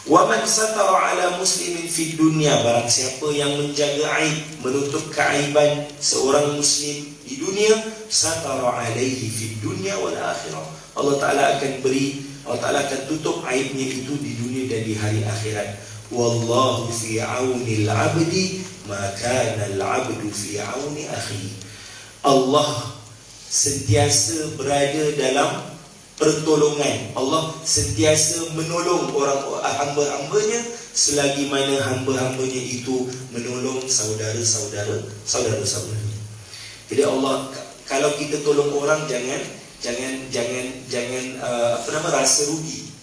Wa man satara ala muslimin fid dunya, barang siapa yang menjaga aib, menutup keaiban seorang muslim di dunia, satara alaihi fid dunya wal akhirah. Allah Ta'ala akan tutup aibnya itu di dunia dan di hari akhirat. Wallahu fi auni al-'abdi ma kana al-'abdu fi auni akhi. Allah sentiasa berada dalam pertolongan. Allah sentiasa menolong orang hamba-hambanya selagi mana hamba-hambanya itu menolong saudara-saudara. Jadi Allah, kalau kita tolong orang jangan rasa rugi.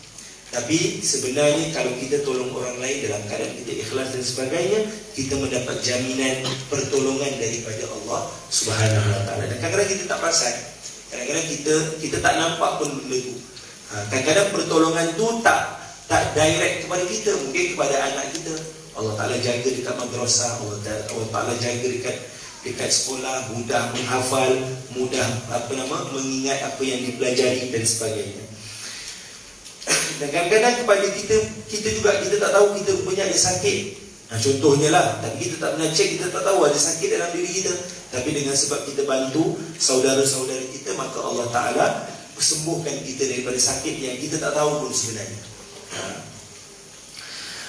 Tapi sebenarnya kalau kita tolong orang lain dalam keadaan kita ikhlas dan sebagainya, kita mendapat jaminan pertolongan daripada Allah Subhanahu Wa Taala. Dan kadang-kadang kita tak perasan, kadang-kadang kita tak nampak pun benda tu. Kadang-kadang pertolongan tu tak direct kepada kita, mungkin kepada anak kita. Allah Taala jaga dekat madrasah, Allah Taala jaga dekat sekolah, mudah menghafal, mudah mengingat apa yang dipelajari dan sebagainya. Dan kadang-kadang kepada kita juga, kita tak tahu kita rupanya ada sakit. Contohnya lah, tapi kita tak pernah cek, kita tak tahu ada sakit dalam diri kita. Tapi dengan sebab kita bantu saudara-saudara kita, maka Allah Ta'ala sembuhkan kita daripada sakit yang kita tak tahu pun sebenarnya.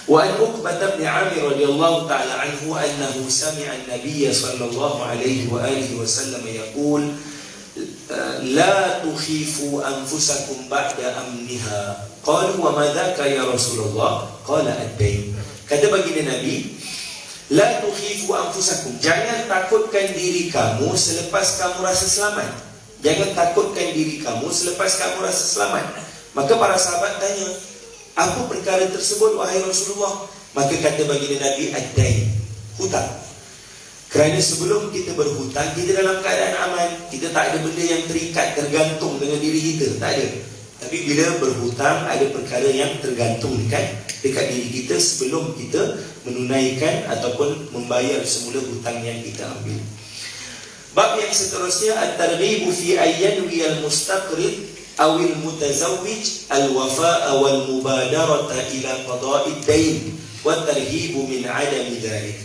Wa an Uqbah bin Amir radhiyallahu ta'ala anhu annahu sami'a an-nabiy sallallahu alaihi wa alihi wasallam yaqul la tukhifu anfusakum ba'da amniha. Qalu wa ma dzaka ya Rasulullah? Qala ad-dain. Kata baginda Nabi, la tukhifu anfusakum, jangan takutkan diri kamu selepas kamu rasa selamat. Jangan takutkan diri kamu selepas kamu rasa selamat. Maka para sahabat tanya, apa perkara tersebut wahai Rasulullah? Maka kata baginda Nabi, ad-dain, hutang. Kerana sebelum kita berhutang, kita dalam keadaan aman. Kita tak ada benda yang terikat, tergantung dengan diri kita. Tak ada. Tapi bila berhutang, ada perkara yang tergantung dekat diri kita sebelum kita menunaikan ataupun membayar semula hutang yang kita ambil. Bab yang seterusnya, at-targhibu fi ayyanwi al-mustaqrid awil mutazawwij al-wafa'a wal mubadarata ila qada'id dain wa tarhibu min adami dhalik.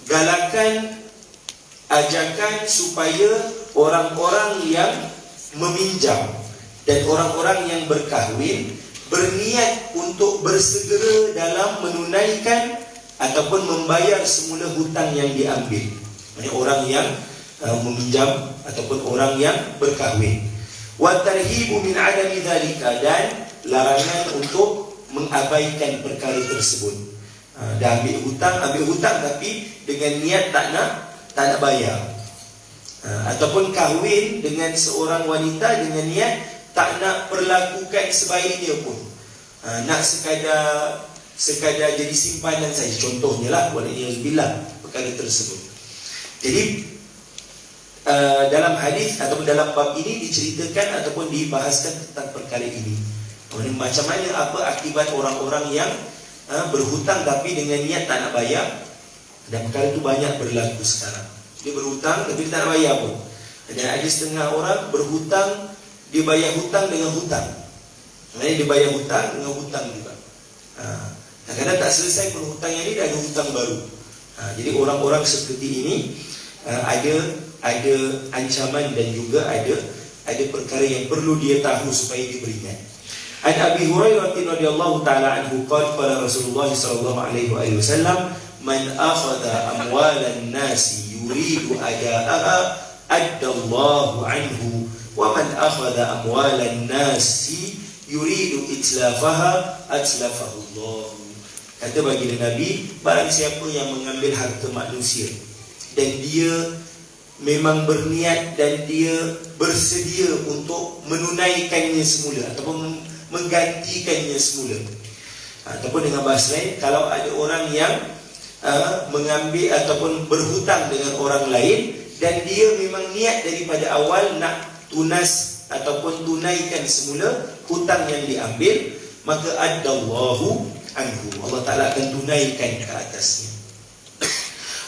Galakan, ajakan supaya orang-orang yang meminjam dan orang-orang yang berkahwin berniat untuk bersegera dalam menunaikan ataupun membayar semula hutang yang diambil. Maksudnya orang yang meminjam ataupun orang yang berkahwin. Wa tarhibu min adami dzalika, dan larangan untuk mengabaikan perkara tersebut. Dah ambil hutang tapi dengan niat tak nak bayar. Ataupun kahwin dengan seorang wanita dengan niat tak nak perlakukan sebaiknya pun. Nak sekadar jadi simpanan saja. Contohnya lah, waliyahzubillah, perkara tersebut. Jadi dalam hadis ataupun dalam bab ini diceritakan ataupun dibahaskan tentang perkara ini. Macam mana, apa akibat orang-orang yang berhutang tapi dengan niat tak nak bayar. Dan perkara itu banyak berlaku sekarang. Dia berhutang tapi tak nak bayar pun. Dan ada setengah orang berhutang, dia bayar hutang dengan hutang. Maksudnya dia bayar hutang dengan hutang juga. Kadang-kadang tak selesai pun hutang yang ni, dah ada hutang baru. Jadi orang-orang seperti ini ada ancaman dan juga ada perkara yang perlu dia tahu supaya dia beringat. An Abi Hurairah radhiyallahu ta'ala anhu qala Rasulullah sallallahu alaihi wasallam, man akhadha amwalan nasi yuridu ada'aha addallahu anhu wa man akhadha amwalan nasi yuridu itlafaha atlafahu Allah. Kata baginda Nabi, barang siapa yang mengambil harta manusia dan dia memang berniat dan dia bersedia untuk menunaikannya semula ataupun menggantikannya semula, ataupun dengan bahasa lain, kalau ada orang yang mengambil ataupun berhutang dengan orang lain dan dia memang niat daripada awal nak tunas ataupun tunaikan semula hutang yang diambil, maka addallahu anhu, Allah Ta'ala akan tunaikan ke atasnya.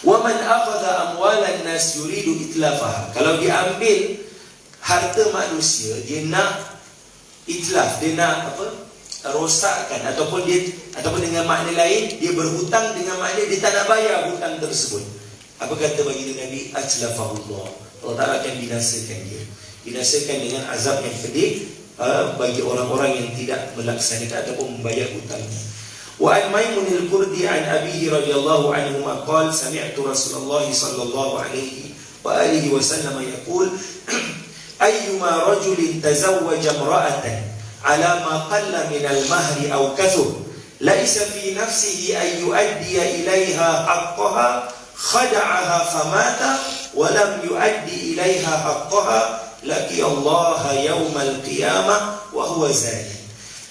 Wa man akhadha amwalan nas yuridu itlafaha, kalau dia ambil harta manusia, dia nak itlaf, dia nak rosakkan ataupun dengan makna lain, dia berhutang dengan makna dia tak nak bayar hutang tersebut. Apa kata baginda Nabi? Atslafahullah, Allah Ta'ala akan binasakan dia, binasakan dengan azab yang pedih bagi orang-orang yang tidak melaksanakan ataupun membayar hutangnya. Wa an Maimun al-Qurdi an abihi radhiyallahu anhu qala sami'tu Rasulullah sallallahu alaihi wa alihi wasallam yaqul ayyuma rajulin tazawwaja imra'atan ala ma qalla min al-mahri aw kathur laisa fi nafsihi an yu'addiya ilaiha haqqaha khada'aha famata wa lam yu'addi ilaiha haqqaha laqi Allah yaumal qiyamah wa huwa zani.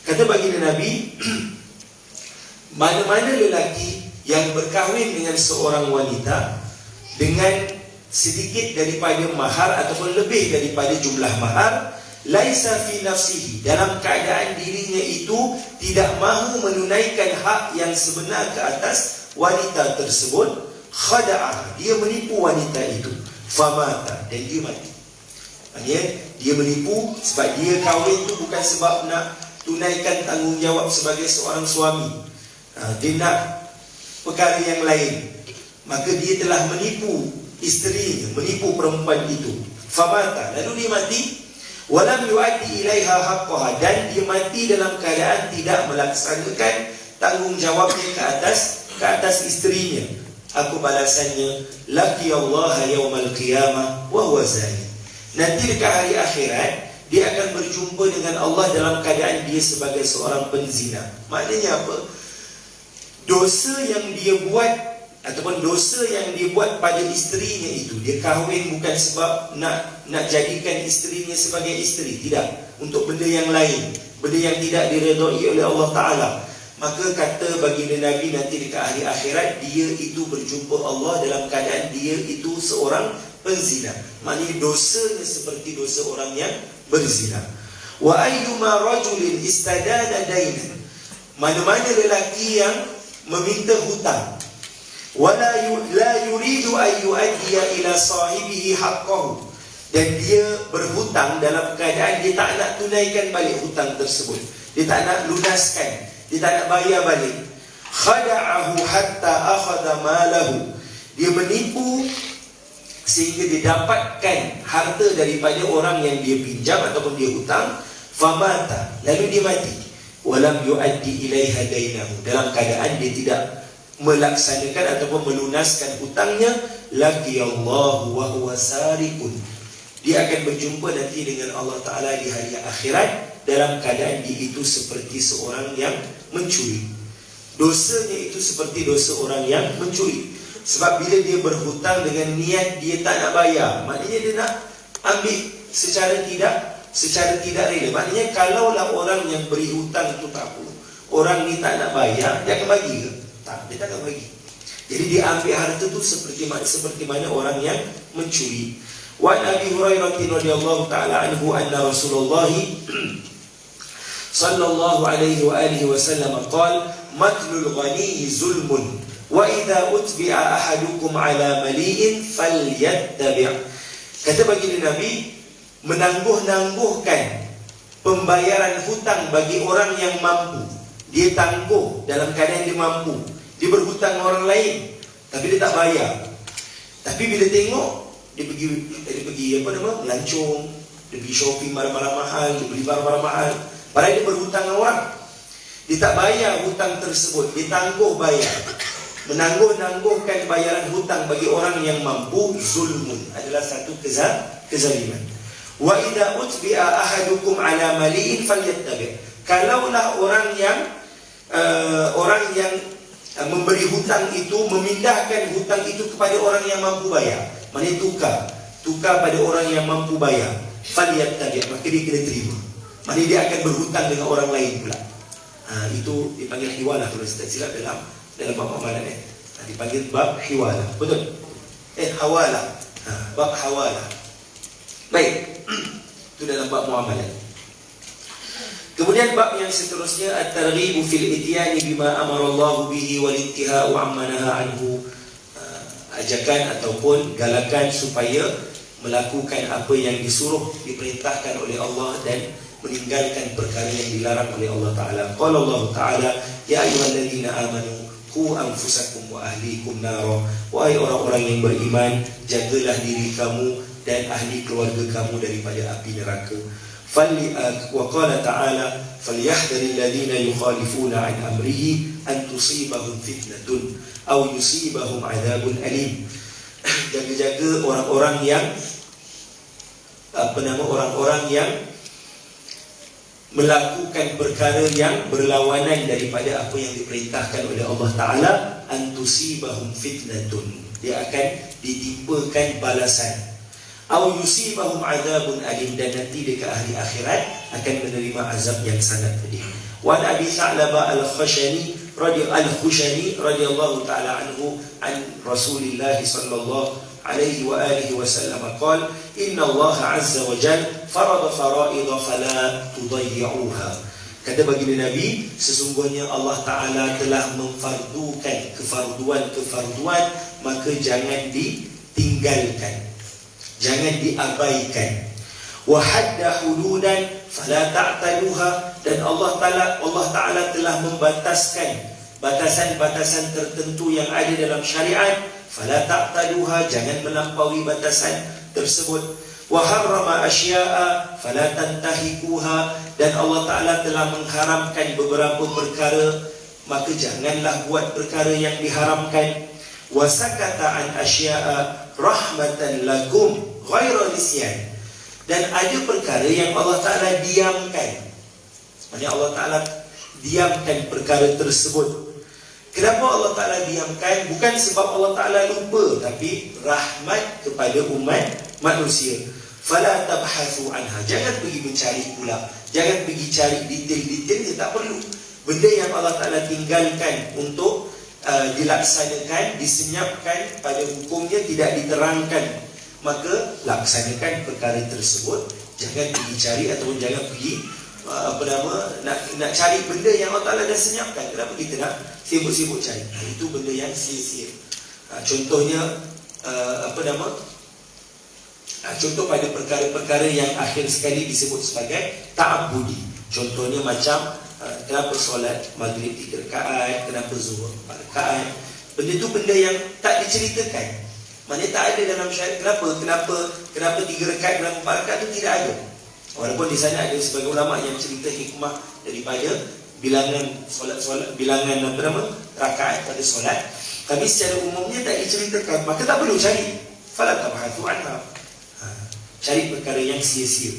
Kata baginda Nabi, mana-mana lelaki yang berkahwin dengan seorang wanita dengan sedikit daripada mahar ataupun lebih daripada jumlah mahar, laisa fi nafsihi, dalam keadaan dirinya itu tidak mahu menunaikan hak yang sebenar ke atas wanita tersebut, khada'ah, dia menipu wanita itu, famata, dan dia mati. Maksudnya dia menipu sebab dia kahwin tu bukan sebab nak tunaikan tanggungjawab sebagai seorang suami, dia nak perkara yang lain, maka dia telah menipu isterinya, menipu perempuan itu, famata, lalu dia mati. Walam yu'addi ilaiha haqqaha, dan dia mati dalam keadaan tidak melaksanakan tanggungjawabnya ke atas isterinya. Aku balasannya, laqi Allah yaumal qiyamah wa huwa zani. Nanti dekat hari akhirat dia akan berjumpa dengan Allah dalam keadaan dia sebagai seorang penzina. Maknanya apa? Dosa yang dia buat ataupun dosa yang dia buat pada isterinya itu, dia kahwin bukan sebab nak jadikan isterinya sebagai isteri, tidak, untuk benda yang lain, benda yang tidak diredai oleh Allah Ta'ala. Maka kata baginda Nabi, nanti dekat hari akhirat dia itu berjumpa Allah dalam keadaan dia itu seorang penzina. Maknanya dosanya seperti dosa orang yang berzina. Wa ayyuma rajulin istadana dainan, mana-mana lelaki yang meminta hutang, wala yuridu an yu'addiya ila sahibihi haqqahu, dan dia berhutang dalam keadaan dia tak nak tunaikan balik hutang tersebut, dia tak nak lunaskan, dia tak nak bayar balik, khada'ahu hatta akhadha malahu, dia menipu sehingga dia dapatkan harta daripada orang yang dia pinjam ataupun dia hutang, famata, lalu dia mati, walam yu'addi ilaiha dainahu, dalam keadaan dia tidak melaksanakan ataupun melunaskan hutangnya, laqi Allah wa huwa sarikun, dia akan berjumpa nanti dengan Allah Ta'ala di hari akhirat dalam keadaan dia itu seperti seorang yang mencuri. Dosanya itu seperti dosa orang yang mencuri. Sebab bila dia berhutang dengan niat dia tak nak bayar, maknanya dia nak ambil secara tidak rela. Maknanya kalaulah orang yang beri hutang itu tak apa, orang ni tak nak bayar, dia akan bagi ke? Tak, dia tak akan bagi. Jadi dia ambil harta tu seperti mana orang yang mencuri. Wa Abi Hurairah radhiyallahu taala anhu anna Rasulullah sallallahu alaihi wa alihi wasallam qala matlul ghani zulmun wa idza utbi'a ahadukum ala mali'in falyattabi'. Kata baginda Nabi, menangguh-nangguhkan pembayaran hutang bagi orang yang mampu, dia tangguh dalam keadaan dia mampu, dia berhutang orang lain tapi dia tak bayar, tapi bila tengok dia pergi melancong, dia pergi shopping barang-barang mahal, dia beli barang-barang mahal, padahal dia berhutang dengan orang, dia tak bayar hutang tersebut, dia tangguh bayar. Menangguh-nangguhkan bayaran hutang bagi orang yang mampu, zulmun, adalah satu kezaliman. Wa idza utbi'a ahadukum ala mali'in falyattabi'. Kalaulah orang yang memberi hutang itu memindahkan hutang itu kepada orang yang mampu bayar, maknanya tukar pada orang yang mampu bayar, falyattabi', maka dia kena terima. Maknanya dia akan berhutang dengan orang lain pula. Itu dipanggil hiwalah kalau saya tak silap dalam bab amalan dipanggil bab hiwalah. Betul? Hawalah. Bab hawalah. Baik. Itu dalam bab muamalah. Kemudian bab yang seterusnya at-targhibu fil ityani bima amara Allah bihi wal intihau amma naha anhu. Ajakan ataupun galakan supaya melakukan apa yang disuruh, diperintahkan oleh Allah dan meninggalkan perkara yang dilarang oleh Allah Ta'ala. Qala Allah Ta'ala, ya ayyuhalladzina amanu qu anfusakum wa ahlikum nara. Wahai orang-orang yang beriman, jagalah diri kamu dan ahli keluarga kamu daripada api neraka. Wa qala ta'ala, falyahdharil ladzina yukhalifuna an amrihi an tusibahum fitnatun aw yusibahum adzabun alim. jaga-jaga orang-orang yang orang-orang yang melakukan perkara yang berlawanan daripada apa yang diperintahkan oleh Allah Ta'ala. Antusibahum fitnatun, dia akan ditimpakan balasan. Au yusibahum azabun alim, dan nanti dekat hari akhirat akan menerima azab yang sangat pedih. Wa Abi Tha'labah al-Khushani radhiyallahu ta'ala anhu an Rasulillah sallallahu alaihi wa alihi wasallam qala inna Allah azza wa jalla farada fara'id fala tudayyi'uha. Kata baginda Nabi, sesungguhnya Allah Ta'ala telah memfardukan kefarduan, maka jangan ditinggalkan, jangan diabaikan. Wa hadda hududan fala ta'taduha, dan Allah Ta'ala telah membataskan batasan-batasan tertentu yang ada dalam syariat. Fala ta'taduha, jangan melampaui batasan tersebut. Wa harrama asya'a fala tantahikuha, dan Allah Ta'ala telah mengharamkan beberapa perkara, maka janganlah buat perkara yang diharamkan. Wa sakata an asya'a rahmatan lakum ghaira nisyan, dan ada perkara yang Allah Ta'ala diamkan. Maksudnya Allah Ta'ala diamkan perkara tersebut. Kenapa Allah Ta'ala diamkan? Bukan sebab Allah Ta'ala lupa, tapi rahmat kepada umat manusia. Fala tabhathu anha, jangan pergi mencari pula, jangan pergi cari detail-detail yang tak perlu. Benda yang Allah Ta'ala tinggalkan untuk dilaksanakan, disenyapkan pada hukumnya, tidak diterangkan, maka laksanakan perkara tersebut. Jangan pergi cari ataupun jangan pergi nak cari benda yang Allah Ta'ala dah senyapkan. Kenapa kita nak sibuk-sibuk cari? Itu benda yang sia-sia. Contohnya contoh pada perkara-perkara yang akhir sekali disebut sebagai ta'abudi. Contohnya macam kenapa solat maghrib 3 rakaat, kenapa zuhur 4 rakaat. Benda itu benda yang tak diceritakan. Maknanya tak ada dalam syariat. Kenapa 3 rakaat, kenapa 4 rakaat itu tidak ada. Walaupun di sana ada sebagai ulama yang cerita hikmah daripada bilangan solat, bilangan rakaat pada solat, tapi secara umumnya tak diceritakan, maka tak perlu cari. Fala tabhathu anha, cari perkara yang sia-sia.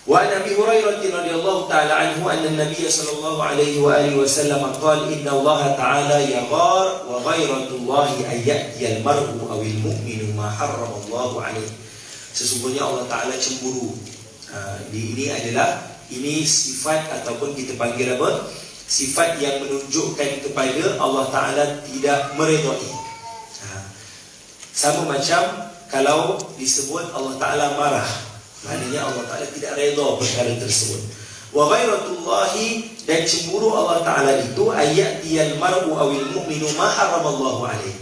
Wa Nabi Hurairah radhiyallahu ta'ala anhu anna Nabiy sallallahu alaihi wa alihi wasallam qala inna Allah ta'ala yaghar wa ghairatullahi ay ya'ti al-mar'u aw al-mu'minu ma harrama Allah alaihi. Sesungguhnya Allah Ta'ala cemburu. Ini sifat ataupun kita panggil apa? Sifat yang menunjukkan kepada Allah Ta'ala tidak meredai. Sama macam kalau disebut Allah Ta'ala marah, maknanya Allah Ta'ala tidak redha perkara tersebut. Wa ghairatullahi, dan cemburu Allah Ta'ala itu ayyatiyal mar'u awil mu'minu ma haramallahu alaihi.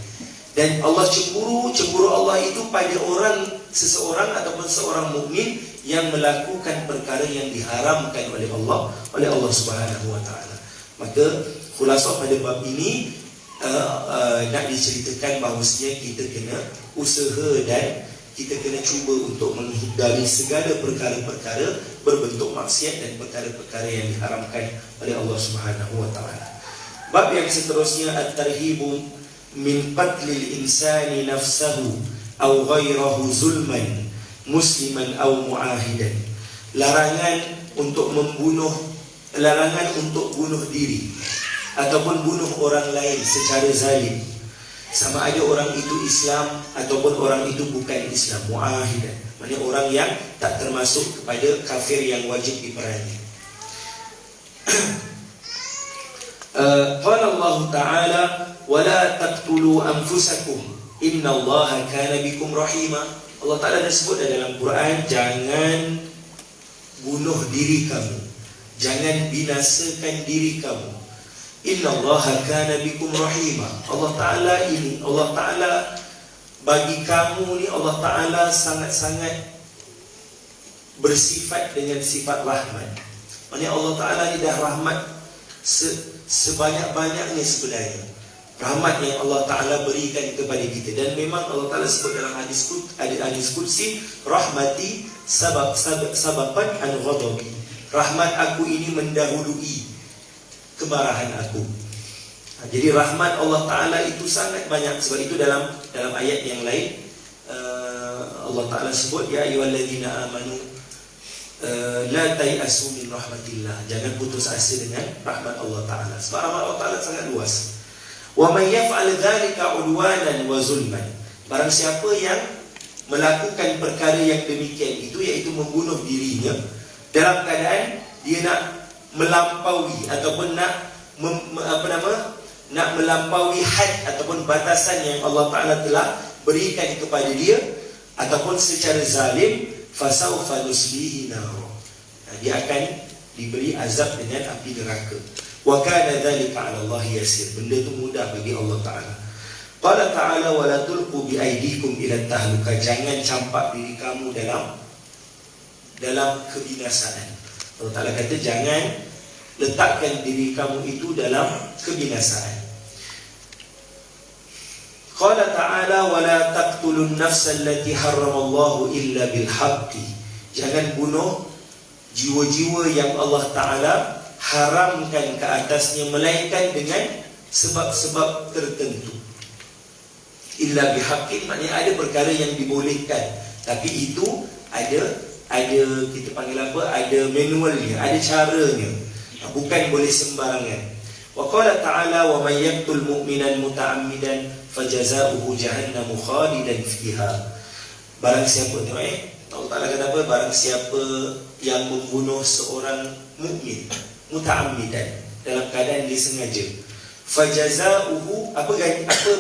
Dan Allah cemburu Allah itu pada seseorang ataupun seorang mukmin yang melakukan perkara yang diharamkan oleh Allah Subhanahu wa taala. Maka khulasah pada bab ini nak diceritakan bahawasanya kita kena usaha dan kita kena cuba untuk menghindari segala perkara-perkara berbentuk maksiat dan perkara-perkara yang diharamkan oleh Allah Subhanahu wa taala. Bab yang seterusnya at-tarhibu min qatlil insani nafsahu aw ghairahu zulman musliman aw muahidan. Larangan untuk bunuh diri ataupun bunuh orang lain secara zalim, sama ada orang itu Islam ataupun orang itu bukan Islam. Muahidan maknanya orang yang tak termasuk kepada kafir yang wajib diperangi. Qala Allah Ta'ala wala taqtulu anfusakum innallaha kana bikum rahima. Allah Ta'ala dah sebut dalam Quran, jangan bunuh diri kamu, jangan binasakan diri kamu. Innallaha kana bikum rahima. Allah Ta'ala bagi kamu ni, Allah Ta'ala sangat-sangat bersifat dengan sifat rahmat. Maksudnya Allah Ta'ala ni dah rahmat sebanyak-banyaknya sebenarnya. Rahmat yang Allah Ta'ala berikan kepada kita. Dan memang Allah Ta'ala sebut dalam hadis qudsi, rahmati sababat an ghadabi. Rahmat aku ini mendahului kemarahan aku. Jadi rahmat Allah Ta'ala itu sangat banyak. Sebab itu dalam ayat yang lain Allah Ta'ala sebut, ya ayyuhalladzina amanu la tayasu min rahmatillah, jangan putus asa dengan rahmat Allah Ta'ala. Sebab rahmat Allah Ta'ala sangat luas. Wa man yaf'al dzalika udwanan wa zulman, barang siapa yang melakukan perkara yang demikian itu, iaitu membunuh dirinya dalam keadaan dia nak melampaui ataupun nak melampaui had ataupun batasan yang Allah Ta'ala telah berikan kepada dia, ataupun secara zalim, fasawfa nuslihi nar, dia akan diberi azab dengan api neraka. Wa kana dzalika 'ala Allah yasir, benda itu mudah bagi Allah Ta'ala. Qala Ta'ala wa la tulqu bi aydikum ila tahlukah, jangan campak diri kamu dalam kebinasaan. Allah Ta'ala kata jangan letakkan diri kamu itu dalam kebinasaan. Qala Ta'ala wa la taqtulun nafsa allati harramallahu illa bil haqqi, jangan bunuh jiwa-jiwa yang Allah Ta'ala haramkan ke atasnya melainkan dengan sebab-sebab tertentu. Illa bihaqqin maknanya ada perkara yang dibolehkan, tapi itu ada kita panggil apa, ada manualnya, ada caranya, bukan boleh sembarangan. Wa qala Ta'ala wa may yaqtul mu'minan muta'ammidan fajazaohu jahannamu khalidan fiha, barang siapa Allah Ta'ala kata apa, barang siapa yang membunuh seorang mukmin muta'ammidan, dalam keadaan disengaja, fajazaohu, apa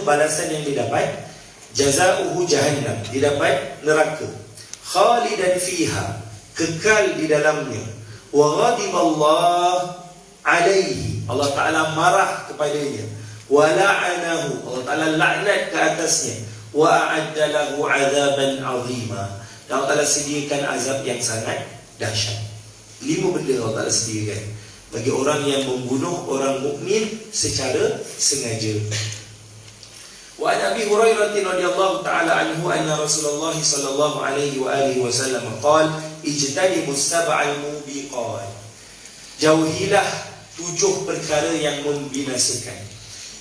balasan yang didapat? Jazaohu jahannam, didapat neraka, khalidan fiha, kekal di dalamnya. Wa ghadiballahu alaihi, Allah Ta'ala marah kepadanya. Wa la'anahu, Allah Ta'ala laknat ke atasnya. Wa a'adda lahu 'adzaban 'azima, Allah Ta'ala sediakan azab yang sangat dahsyat. 5 benda Allah Ta'ala sediakan bagi orang yang membunuh orang mukmin secara sengaja. Wa an Abi Hurairah radhiyallahu ta'ala anhu anna Rasulullah sallallahu alaihi wa alihi wasallam qala ijtanibus sab'al mubiqat, jauhilah 7 perkara yang membinasakan.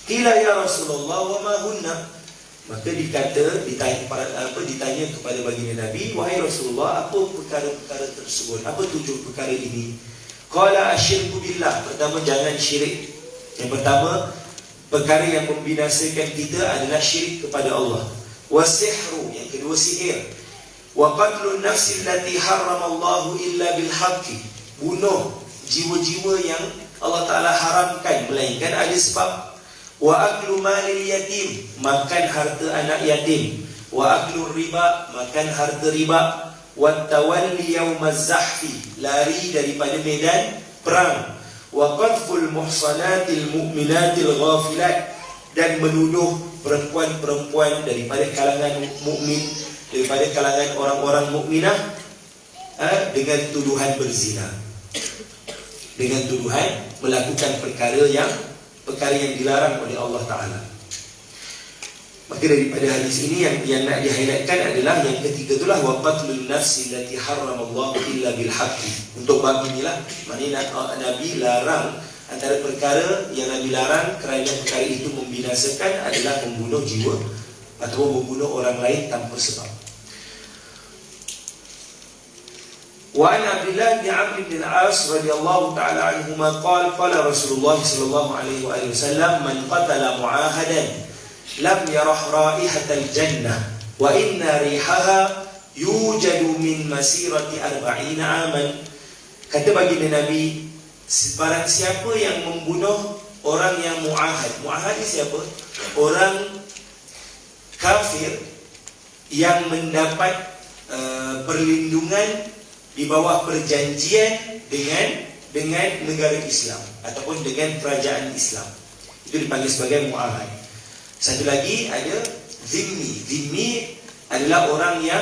Qila ya Rasulullah wa ma hunna, maka ditanya kepada baginda Nabi, wahai Rasulullah, apa perkara-perkara tersebut, apa 7 perkara ini? Qala asyirku billah, pertama jangan syirik. Yang pertama, perkara yang membinasakan kita adalah syirik kepada Allah. Wasihru, yang kedua sihir. Wa qatlun nafsi allati harramallahu illa bil haqqi, bunuh jiwa-jiwa yang Allah Ta'ala haramkan melainkan ada sebab. Wa aklu malil yatim, makan harta anak yatim. Wa aklu riba, makan harta riba. Wa tawalli yaumaz zahfi, lari daripada medan perang. Wa qadful muhsanatil mu'minatil ghafilat, dan menuduh perempuan-perempuan daripada kalangan mukmin, daripada kalangan orang-orang mukminah dengan tuduhan berzina, dengan tuduhan melakukan perkara yang dilarang oleh Allah Ta'ala. Maka daripada hadis ini yang nak di-highlightkan adalah yang ketiga itulah wa qatlun nafsi allati harramallahu illa bil haqqi. Untuk bab inilah maknanya Nabi larang, antara perkara yang Nabi larang kerana perkara itu membinasakan adalah membunuh jiwa atau membunuh orang lain tanpa sebab. Wa an Abdullah bin Amr bin Al-As radhiyallahu ta'ala anhuma qala Rasulullah sallallahu alaihi wasallam man qatala mu'ahadan lam yarah raihatal jannah wa inna rihaha yujadu min masirati 40 aman. Kata baginda Nabi, barang siapa yang membunuh orang yang mu'ahad. Mu'ahad ni siapa? Orang kafir yang mendapat perlindungan di bawah perjanjian dengan negara Islam ataupun dengan kerajaan Islam. Itu dipanggil sebagai mu'ahad. Satu lagi ada zimmi. Zimmi adalah orang yang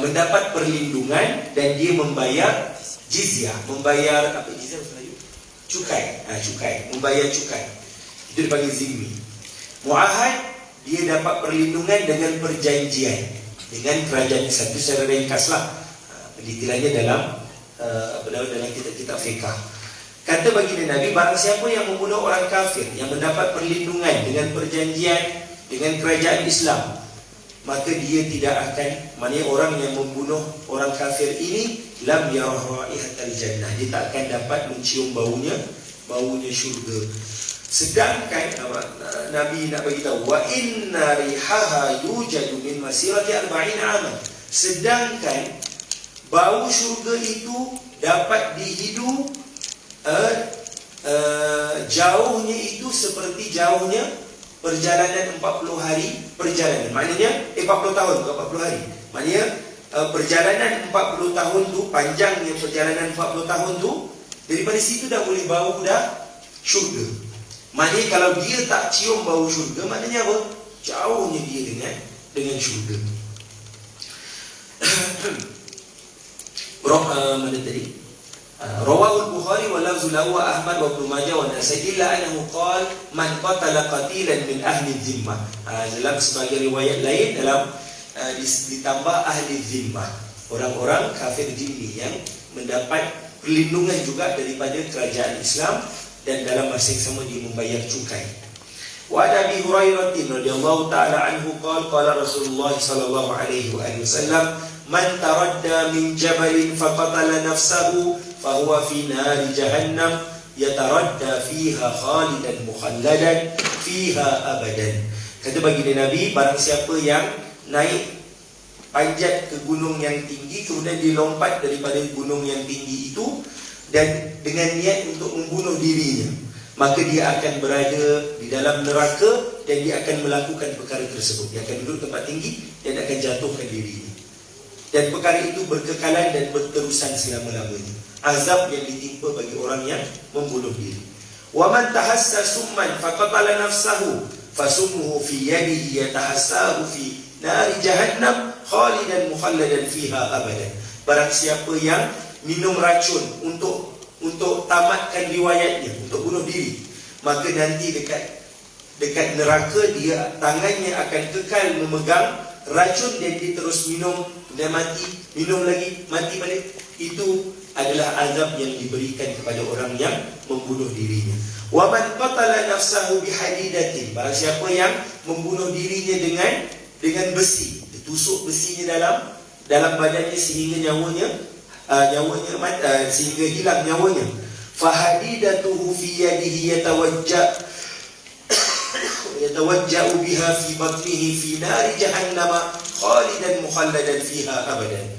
mendapat perlindungan dan dia membayar jizyah. Membayar apa jizyah bahasa Melayu? Cukai. Cukai. Membayar cukai. Itu dipanggil zimmi. Mu'ahad, dia dapat perlindungan dengan perjanjian dengan kerajaan Islam. Itu secara ringkaslah. Detailnya dalam kitab-kitab fiqh. Kata baginda Nabi, barang siapa yang membunuh orang kafir yang mendapat perlindungan dengan perjanjian dengan kerajaan Islam, maka dia tidak akan, maknanya orang yang membunuh orang kafir ini, lam yarah raihatal jannah, dia tak akan dapat mencium baunya syurga. Sedangkan Nabi nak bagi tahu, wa inna rihaha yujadu min masirati 40 aman. Sedangkan bau syurga itu dapat dihidu jauhnya itu seperti jauhnya perjalanan 40 hari perjalanan. Maknanya 40 tahun bukan 40 hari. Maknanya perjalanan 40 tahun tu, panjangnya perjalanan 40 tahun tu, daripada situ dah boleh bau dah syurga. Maknanya kalau dia tak cium bau syurga, maknanya apa? Jauhnya dia dengan syurga. Mana tadi? Rawahul Bukhari wa lafzu lahu wa Ahmad wa Ibnu Majah wa Nasa'i illa annahu qala man qatala qatilan min ahli dhimmah. Dalam sebagai riwayat lain dalam ditambah ahli dhimmah, orang-orang kafir dhimmi yang mendapat perlindungan juga daripada kerajaan Islam dan dalam masa yang sama dia membayar cukai. Wa Abi Hurairah radhiyallahu taala anhu qala Rasulullah sallallahu alaihi wasallam, man taradda min jabalin faqatala nafsahu fahuwa fi nari jahannam yataradda fiha khalidan mukhalladan fiha abadan. Kata baginda Nabi, barang siapa yang naik panjat ke gunung yang tinggi, kemudian dilompat daripada gunung yang tinggi itu dan dengan niat untuk membunuh dirinya, maka dia akan berada di dalam neraka dan dia akan melakukan perkara tersebut. Dia akan duduk tempat tinggi dan akan jatuhkan dirinya. Dan perkara itu berkekalan dan berterusan selama-lamanya. Azab yang ditimpa bagi orang yang membunuh diri. Wa man tahassa summan faqatala nafsahu fasumuhu fi yadihi yatahassahu fi nari jahannam khalidan mukhalladan fiha abadan. Barang siapa yang minum racun untuk tamatkan riwayatnya, untuk bunuh diri, maka nanti dekat neraka dia, tangannya akan kekal memegang racun dan dia terus minum dan mati, minum lagi, mati balik. Itu adalah azab yang diberikan kepada orang yang membunuh dirinya. Wa man qatala nafsahu bihadidatin, barang siapa yang membunuh dirinya dengan besi, ditusuk besinya dalam badannya sehingga nyawanya sehingga hilang nyawanya. Fahadidatuhu fi yadihi yatawajja'u biha fi batnihi fi nari jahannam khalidan mukhalladan fiha abadan.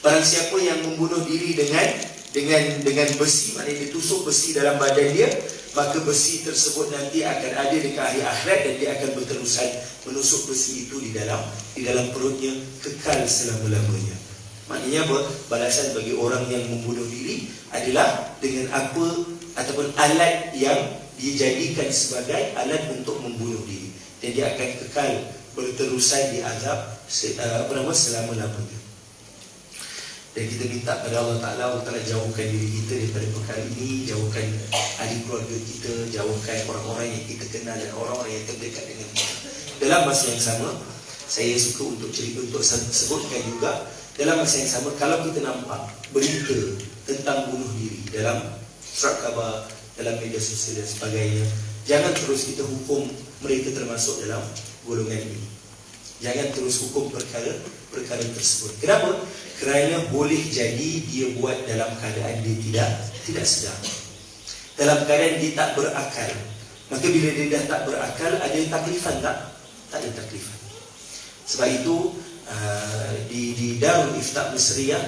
Barang siapa yang membunuh diri dengan besi, maknanya ditusuk besi dalam badan dia, maka besi tersebut nanti akan ada dekat hari akhirat dan dia akan berterusan menusuk besi itu di dalam perutnya kekal selama-lamanya. Maknanya apa? Balasan bagi orang yang membunuh diri adalah dengan apa ataupun alat yang dijadikan sebagai alat untuk membunuh diri, dan dia akan kekal berterusan di azab selama-lamanya. Dan kita minta kepada Allah Ta'ala jauhkan diri kita daripada perkara ini, jauhkan ahli keluarga kita, jauhkan orang-orang yang kita kenal dan orang-orang yang terdekat dengan kita. Dalam masa yang sama, saya suka untuk sebutkan juga, dalam masa yang sama, kalau kita nampak berita tentang bunuh diri dalam surat khabar, dalam media sosial dan sebagainya, jangan terus kita hukum mereka termasuk dalam golongan ini. Jangan terus hukum perkara tersebut. Kenapa? Kerana boleh jadi dia buat dalam keadaan dia tidak sedar, dalam keadaan dia tak berakal. Maka bila dia dah tak berakal, ada taklifan tak? Tak ada taklifan. Sebab itu di Darul Ifta Mesriyah,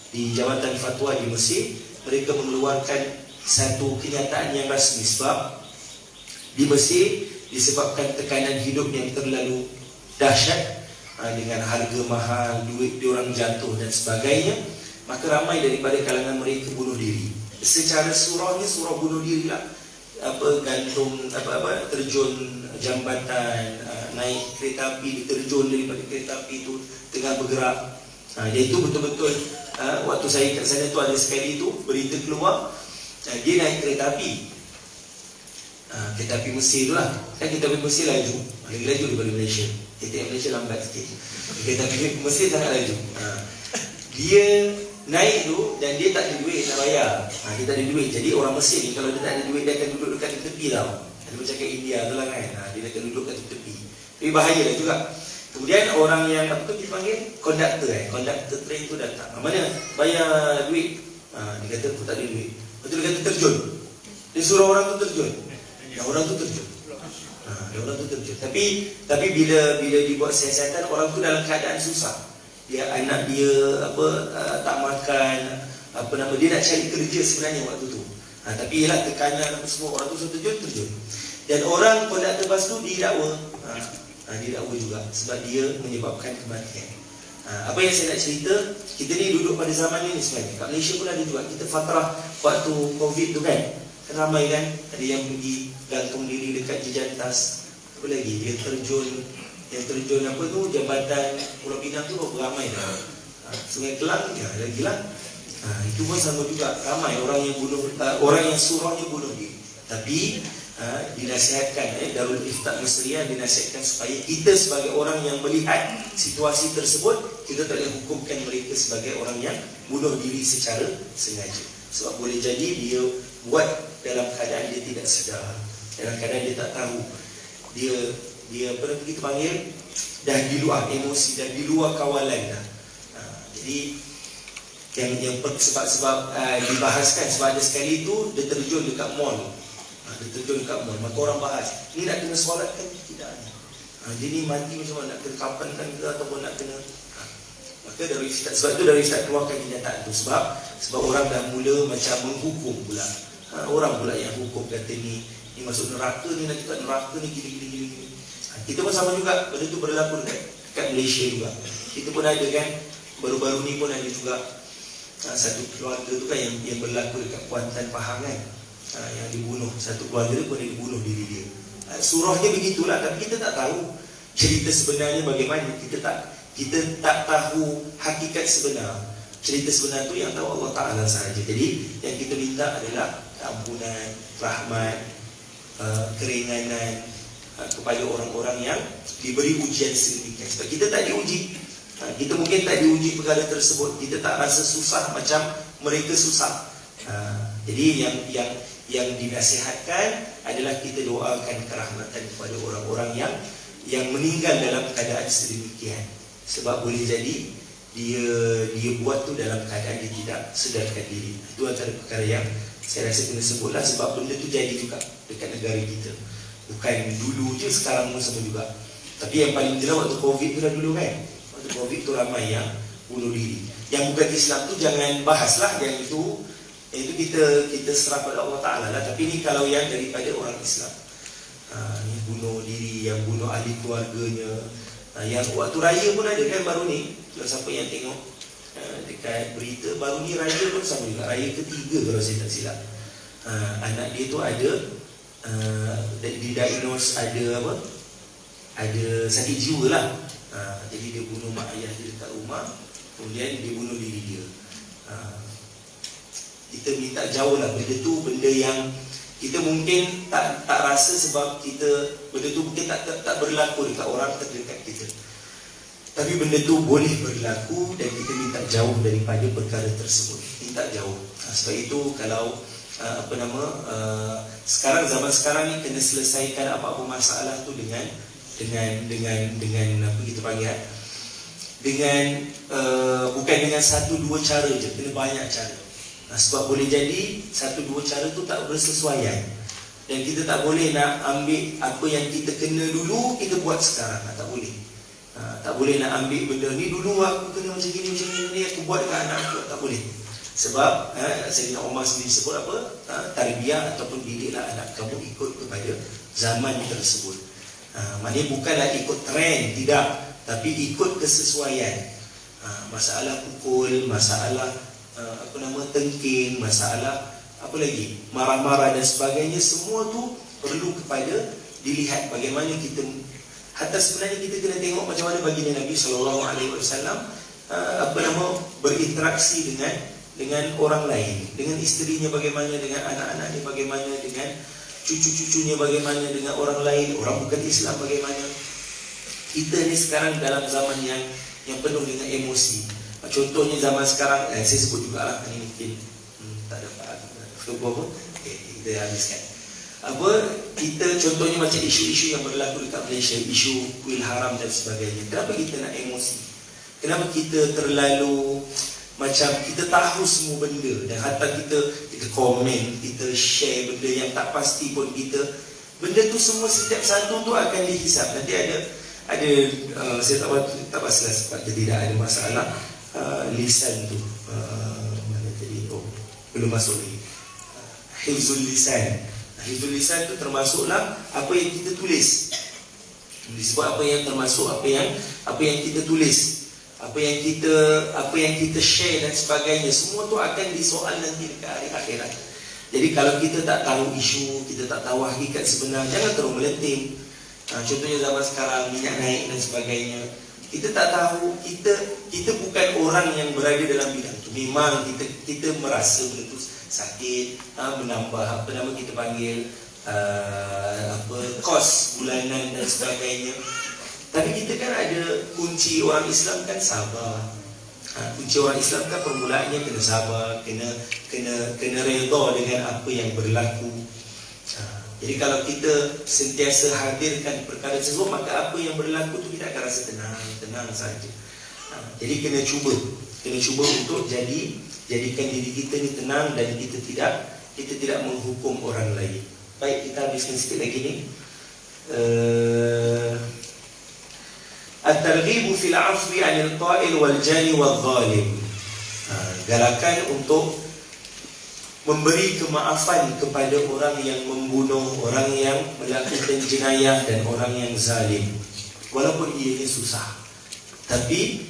di Jawatan Fatwa di Mesir, mereka mengeluarkan satu kenyataan yang rasmi. Sebab di Mesir disebabkan tekanan hidup yang terlalu dahsyat, dengan harga mahal, duit diorang jatuh dan sebagainya, maka ramai daripada kalangan mereka bunuh diri. Secara surahnya surah bunuh diri lah. Gantung terjun jambatan, naik kereta api, diterjun daripada kereta api itu tengah bergerak. Iaitu betul-betul waktu saya kat sana tu ada sekali itu berita keluar, dia naik kereta api. Kereta api Mesir tu lah. Kan kereta api Mesir laju, lagi laju daripada Malaysia. Kereta Malaysia lambat sikit, kereta api Mesir sangat laju. Dia naik tu dan dia tak ada duit nak bayar. Dia tak ada duit. Jadi orang Mesir ni kalau dia tak ada duit, dia akan duduk dekat tepi tau. Ada macam kat India tu lah kan. Dia akan duduk kat tepi. Tapi bahaya lah juga. Kemudian orang yang apa tu dipanggil konduktor konduktor train tu datang. Mana bayar duit? Dia kata aku tak ada duit. Lepas tu dia kata terjun. Dia suruh orang tu terjun. Dan orang tu terjun. Orang tu terjun. Tapi bila dibuat siasatan, orang tu dalam keadaan susah. Dia anak dia tak makan, dia nak cari kerja sebenarnya waktu tu. Tapi ialah tekanan apa semua, orang tu suruh terjun. Dan orang konduktor bas tu didakwa. Didakwa juga sebab dia menyebabkan kematian. Apa yang saya nak cerita, kita ni duduk pada zaman ni sebenarnya. Kat Malaysia pun ada juga. Kita fatrah waktu Covid tu kan ramai kan, ada yang pergi gantung diri dekat jejantas. Apa lagi, dia terjun apa tu, jambatan Pulau Pinang tu beramai dah. Sungai Kelang ya lagi lah. Itu pun sama juga, ramai orang yang bunuh, orang yang suruhnya bunuh diri. Tapi dinasihatkan, Darul Iftak Mesriah dinasihatkan supaya kita sebagai orang yang melihat situasi tersebut, kita tak boleh hukumkan mereka sebagai orang yang bunuh diri secara sengaja. Sebab boleh jadi dia buat dalam keadaan dia tidak sedar, dalam keadaan dia tak tahu. Dia apa kita panggil, dah di luar emosi, dah di luar kawalan dah. Jadi yang sebab dibahaskan, sebab ada sekali tu dia terjun dekat mall. Maka orang bahas, ni nak kena solatkan tidak ni. Dia ni mati macam mana, nak kena kapankan ke ataupun nak kena. Maka dari sebab itu dari Ustaz keluarkan kenyataan tu, sebab orang dah mula macam menghukum pula. Orang pula yang hukum, kata ni masuk neraka, ni nak dekat neraka ni gini. Kita pun sama juga, benda tu berlaku dekat Malaysia juga. Kita pun ada kan, baru-baru ni pun ada juga satu keluarga tu kan yang berlaku dekat Kuantan Pahang kan. Yang dibunuh, satu keluarga pun dia dibunuh diri dia. Surahnya begitulah, tapi kita tak tahu cerita sebenarnya bagaimana. Kita tak tahu hakikat sebenar. Cerita sebenar tu yang tahu Allah Ta'ala sahaja. Jadi yang kita minta adalah keampunan, rahmat, keringanan kepada orang-orang yang diberi ujian sedemikian. Sebab kita tak diuji, kita mungkin tak diuji perkara tersebut, kita tak rasa susah macam mereka susah. Jadi yang dinasihatkan adalah kita doakan kerahmatan kepada orang-orang yang meninggal dalam keadaan sedemikian. Sebab boleh jadi dia buat tu dalam keadaan dia tidak sedarkan diri. Itu antara perkara yang saya rasa kena sebutlah, sebab benda tu jadi juga dekat negara kita. Bukan dulu je, sekarang pun sama juga. Tapi yang paling jelas waktu Covid tu dah dulu kan. Waktu Covid tu ramai yang bunuh diri. Yang bukan Islam tu jangan bahaslah, yang itu kita serah pada Allah Ta'ala lah. Tapi ni kalau yang daripada orang Islam, yang bunuh diri, yang bunuh ahli keluarganya, yang waktu raya pun ada kan baru ni. Kalau siapa yang tengok dekat berita baru ni, raya pun sama juga, raya ketiga kalau saya tak silap. Anak dia tu ada didiagnose ada sakit jiwa lah. Jadi dia bunuh mak ayah dia dekat rumah, kemudian dia bunuh diri dia. Kita minta jauh lah benda tu, benda yang kita mungkin tak rasa sebab benda tu mungkin tak berlaku dekat orang terdekat kita. Tapi benda tu boleh berlaku dan kita minta jauh daripada perkara tersebut. Minta jauh. Sebab itu kalau sekarang, zaman sekarang ni kena selesaikan apa-apa masalah tu dengan apa kita panggil, dengan bukan dengan satu dua cara je, kena banyak cara. Sebab boleh jadi satu dua cara tu tak bersesuaian, dan kita tak boleh nak ambil apa yang kita kena dulu kita buat sekarang. Tak boleh. Tak boleh nak ambil benda ni dulu aku kena macam gini aku buat dengan anak aku. Tak boleh. Sebab Sayyidina Umar sendiri sebut apa? Tarbiyah ataupun didiklah anak kamu ikut kepada zaman tersebut. Maknanya bukanlah ikut trend, tidak, tapi ikut kesesuaian. Masalah pukul, masalah tengking, masalah apa lagi, marah-marah dan sebagainya, semua tu perlu kepada dilihat bagaimana kita. Hatta sebenarnya kita kena tengok macam mana baginda Nabi SAW berinteraksi dengan orang lain, dengan isterinya bagaimana, dengan anak-anaknya bagaimana, dengan cucu-cucunya bagaimana, dengan orang lain, orang bukan Islam bagaimana. Kita ni sekarang dalam zaman yang penuh dengan emosi. Contohnya zaman sekarang, saya sebut jugalah, ini mungkin tak dapat apa, kita habiskan. Kita contohnya macam isu-isu yang berlaku dekat Malaysia, isu kuil haram dan sebagainya. Kenapa kita nak emosi? Kenapa kita terlalu macam kita tahu semua benda, dan hatta kita komen, kita share benda yang tak pasti pun benda tu semua setiap satu tu akan dihisap. Nanti ada saya tak pastilah sebab dia tidak ada masalah lisan tu mana tadi, belum masuk lagi. Hifzul lisan. Hifzul lisan tu termasuklah apa yang kita tulis. Disebut apa yang termasuk apa yang kita tulis, apa yang kita share dan sebagainya. Semua tu akan disoal nanti dekat hari akhirat. Jadi kalau kita tak tahu isu, kita tak tahu hakikat sebenar, jangan terus melenting. Contohnya zaman sekarang minyak naik dan sebagainya. Kita tak tahu, kita bukan orang yang berada dalam bidang tu. Memang kita merasa benda tu sakit, menambah apa nama kita panggil kos bulanan dan sebagainya. Tapi kita kan ada kunci orang Islam kan sabar. Kunci orang Islam kan permulaannya kena sabar, kena redha dengan apa yang berlaku. Jadi kalau kita sentiasa hadirkan perkara tersebut, maka apa yang berlaku tu kita akan rasa tenang saja. Jadi kena cuba untuk jadikan diri kita ni tenang, dan kita tidak menghukum orang lain. Baik, kita habiskan sikit lagi ni. At-targhibu fil 'afwi 'anil qa'il wal jani wal zalim. Galakan untuk memberi kemaafan kepada orang yang membunuh, orang yang melakukan jenayah, dan orang yang zalim. Walaupun ianya susah, tapi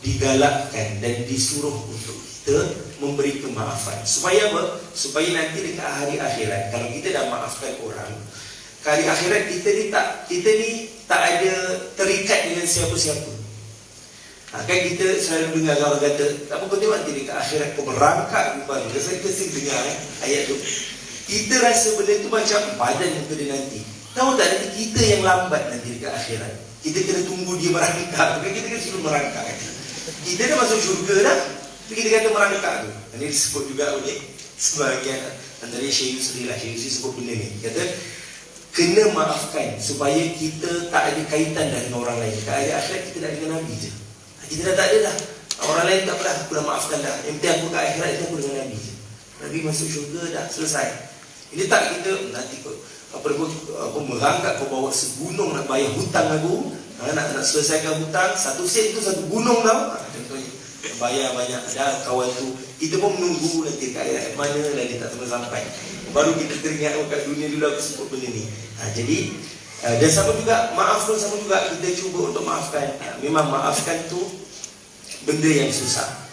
digalakkan dan disuruh untuk kita memberi kemaafan. Supaya apa? Supaya nanti dekat hari akhirat, kalau kita dah maafkan orang, ke hari akhirat kita ni tak ada terikat dengan siapa-siapa. Kan kita selalu dengar orang kata, apa kau tengok nanti dekat akhirat kau merangkak rupanya. Saya sering dengar ayat tu. Kita rasa benda tu macam padan yang dia nanti. Tahu tak, nanti kita yang lambat nanti dekat akhirat. Kita kena tunggu dia merangkak. Bukan kita kena suruh merangkak. Kita dah masuk syurga dah, tapi kita kata merangkak tu. Ini disebut juga oleh sebahagian antara Syekh Yusri lah. Syekh Yusri sebut benda ni. Kata kena maafkan supaya kita tak ada kaitan dengan orang lain. Dekat hari akhirat kita dah dengan Nabi je. Kita dah tak ada dah. Orang lain tak apa dah, aku dah maafkan dah. Yang penting aku kat akhirat itu aku dengan Nabi je. Nabi masuk syurga dah, selesai. Ini tak kita nanti apa merangkak, kau bawa segunung nak bayar hutang aku, nak selesaikan hutang, satu sen tu satu gunung tau. Contohnya bayar banyak dah kawan tu. Kita pun menunggu nanti kat akhirat mana lah dia tak sampai. Baru kita teringat kat dunia dulu aku sebut benda ni. Jadi dan sama juga, maaf pun sama juga, kita cuba untuk maafkan. Memang maafkan tu benda yang susah.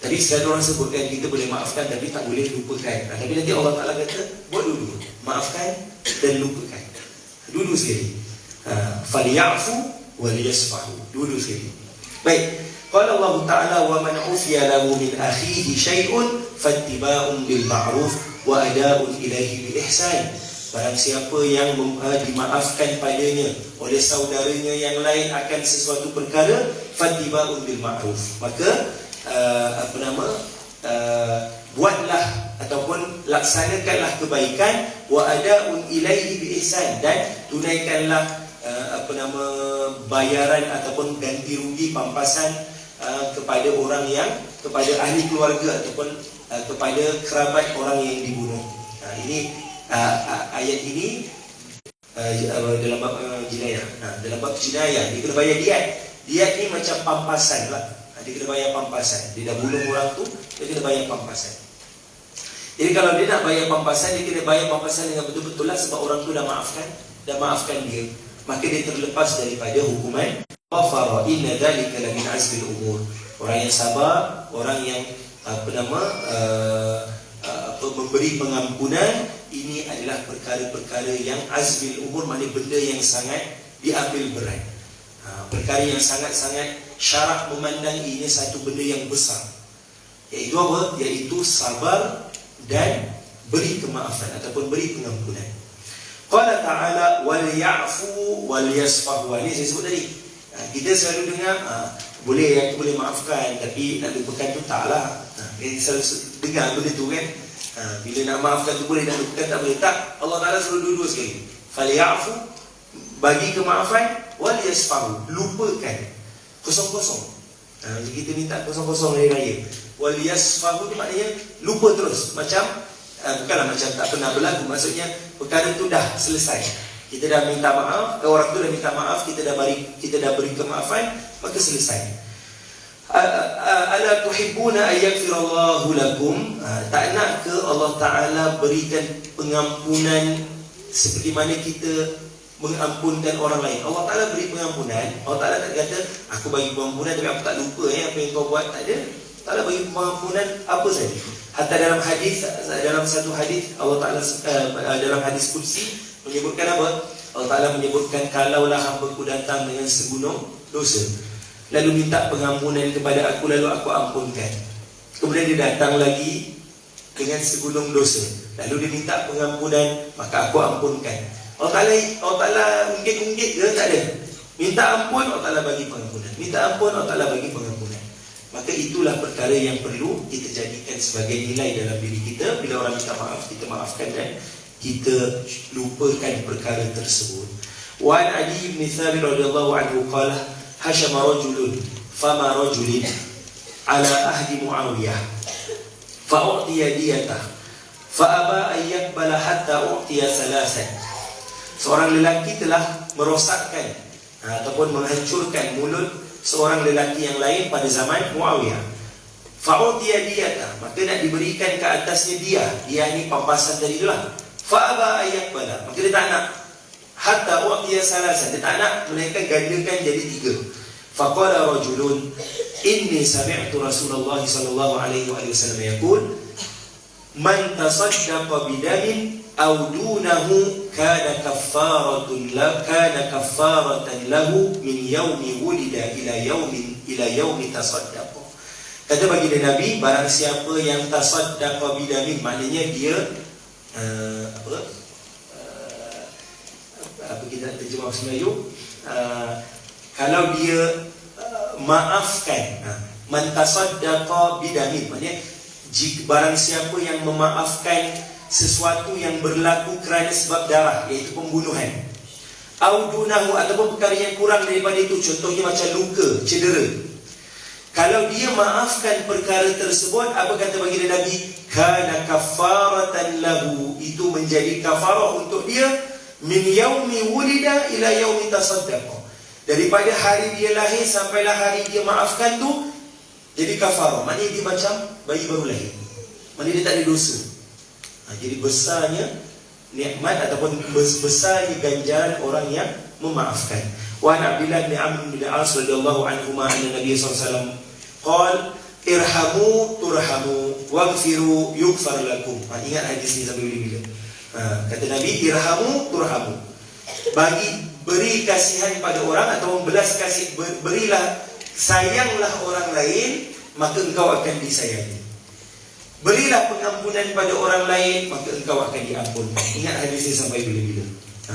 Tadi selalu orang sebutkan kita boleh maafkan tapi tak boleh lupakan. Tapi nanti Allah Ta'ala kata, buat dulu, maafkan dan lupakan. Dulu sekali. Falyafu waliyasfahu. Dulu sekali. Baik. Qala Allah Ta'ala, wa man ufiya lahu min akhihi syai'un fattiba'un bil ma'ruf wa ada'un ilaihi bil ihsan. Barang siapa yang dimaafkan padanya oleh saudaranya yang lain akan sesuatu perkara, fattiba'un bil ma'ruf, maka buatlah ataupun laksanakanlah kebaikan, wa ada'un ilaihi bi ihsan, dan tunaikanlah bayaran ataupun ganti rugi pampasan kepada orang yang, kepada ahli keluarga ataupun kepada kerabat orang yang dibunuh. Ini ayat ini dalam bab jinayah. Dalam bab jinayah dia kena bayar diat. Diat ni macam pampasan lah. Dia kena bayar pampasan. Dia dah bunuh orang tu, dia kena bayar pampasan. Jadi kalau dia nak bayar pampasan, dia kena bayar pampasan dengan betul-betul lah, sebab orang tu dah maafkan dia. Maka dia terlepas daripada hukuman ghafara, inna dhalika la min azmil umur. Orang yang sabar, orang yang memberi pengampunan, ini adalah perkara-perkara yang azmil umur, maknanya benda yang sangat diambil berat. Perkara yang sangat-sangat syarak memandang ini satu benda yang besar. Iaitu apa? Iaitu sabar dan beri kemaafan ataupun beri pengampunan. Qala ta'ala wal ya'fu wal yasfahu. Ini saya sebut tadi. Kita selalu dengar boleh, aku boleh maafkan, tapi nak lupakan tu tak lah. Kita selalu dengar benda tu kan. Bila nak maafkan tu boleh, nak lupakan tak boleh. Tak, Allah Ta'ala suruh dua-dua sekali. Falyafu, bagi kemaafan, wal yasfahu, lupakan. Kosong-kosong. Jadi kita minta kosong-kosong hari raya. Wal yasfahu ni maknanya lupa terus. Macam bukanlah macam tak pernah berlaku. Maksudnya perkara tu dah selesai. Kita dah minta maaf, orang tu dah minta maaf, kita dah beri kemaafan, maka selesai. Ala tuhibbuna ayyaghfirallahu lakum? Tak nak ke Allah Ta'ala berikan pengampunan seperti mana kita mengampunkan orang lain? Allah Ta'ala beri pengampunan. Allah Ta'ala tak kata aku bagi pengampunan tapi aku tak lupa apa yang kau buat. Tak ada. Allah Ta'ala bagi pengampunan apa saja. Hatta dalam satu hadis Allah Ta'ala dalam hadis qudsi menyebutkan apa? Allah Ta'ala menyebutkan, kalaulah hamba-Ku datang dengan segunung dosa, lalu minta pengampunan kepada aku, lalu aku ampunkan. Kemudian dia datang lagi dengan segunung dosa, lalu dia minta pengampunan, maka aku ampunkan. Allah Ta'ala ungkit-ungkit ke? Tak ada. Minta ampun, Allah Ta'ala bagi pengampunan. Minta ampun, Allah Ta'ala bagi pengampunan. Maka itulah perkara yang perlu kita jadikan sebagai nilai dalam diri kita. Bila orang minta maaf, kita maafkan dan kita lupakan perkara tersebut. Wa an Ali bin Thabit radhiyallahu anhu qala hashama rajulun fama rajulin ala ahdi Muawiyah fa u'tiya diyatah fa aba an yaqbala hatta u'tiya salasan. Seorang lelaki telah merosakkan ataupun menghancurkan mulut seorang lelaki yang lain pada zaman Muawiyah. Fa u'tiya diyatah, maka nak diberikan ke atasnya dia ni pampasan dari itulah. Fa'aba ayyakbala, maka dia tak nak. Hatta u'tiya salasan, dia tak nak, melainkan gandakan jadi 3. Faqala rajulun inni sami'tu Rasulullah sallallahu alaihi wasallam yaqul man tasaddaqa bidamin aw dunahu kana kaffaratan lahu min yaumi wulida ila yaumi tasaddaqa. Kata baginda Nabi, barang siapa yang tasaddaqa bidamin, maknanya dia apa kita terjemah bahasa Melayu, kalau dia maafkan, man tasaddaqa bidamin, maknanya jika barang siapa yang memaafkan sesuatu yang berlaku kerana sebab darah, iaitu pembunuhan, audunahu, ataupun perkara yang kurang daripada itu, contohnya macam luka, cedera, kalau dia maafkan perkara tersebut, apa kata baginda Nabi? Kana kaffaratan lahu, itu menjadi kafarah untuk dia, min yaumi wulida ila yaumi tasaddaqa, daripada hari dia lahir sampailah hari dia maafkan tu, jadi kafarah. Maknanya dia macam bayi baru lahir, maknanya dia tak ada dosa. Jadi besarnya nikmat ataupun besarnya ganjaran orang yang memaafkan. Wa an Abdullah bin Amr bin As radhiyallahu anhuma anna Nabi sallallahu alaihi wasallam qala irhamu turhamu waghfiru yughfar lakum. Ingat hadis ni sampai bila-bila. Kata Nabi, irhamu turhamu, beri kasihan pada orang atau belas kasih, berilah, sayanglah orang lain, maka engkau akan disayangi. Berilah pengampunan pada orang lain, maka engkau akan diampunkan. Ingat hadis ini sampai bila-bila.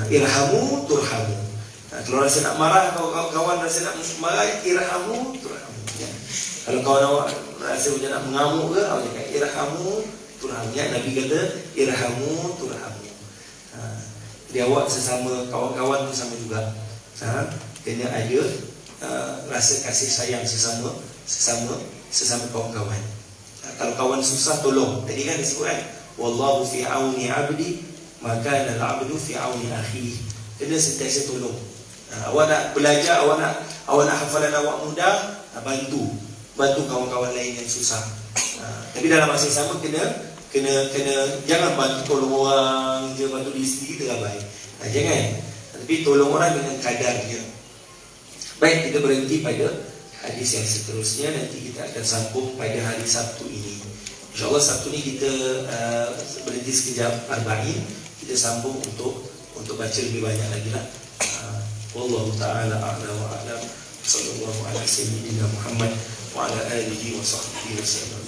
Irhamu turhamu. Kalau rasa nak marah, kalau kawan rasa nak marah, irhamu turhamu. Kalau kawan awak rasa macam nak mengamuk ke, awak cakap irhamu turhamu. Nabi kata irhamu turhamu. Jadi awak sesama kawan-kawan tu sama juga. Kena ada rasa kasih sayang sesama kawan-kawan. Kalau kawan susah, tolong. Tadi kan disebut kan, wallahu fi auni abdi maka al-abdu fi auni akhi. Kena sentiasa tolong. Awak nak belajar, awak nak hafalan awak mudah, bantu kawan-kawan lain yang susah. Tapi dalam masa yang sama kena jangan bantu tolong orang je, bantu diri sendiri terlabai. Jangan. Tapi tolong orang dengan kadarnya. Baik, kita berhenti pada hadis yang seterusnya. Nanti kita akan sambung pada hari Sabtu ini. InsyaAllah Sabtu ni kita berhenti sekejap, arba'in. Kita sambung untuk baca lebih banyak lagi lah. Wallahu ta'ala a'la wa a'lam. Sallallahu ala sayyidina Muhammad wa ala alihi wa sahbihi wa sallam.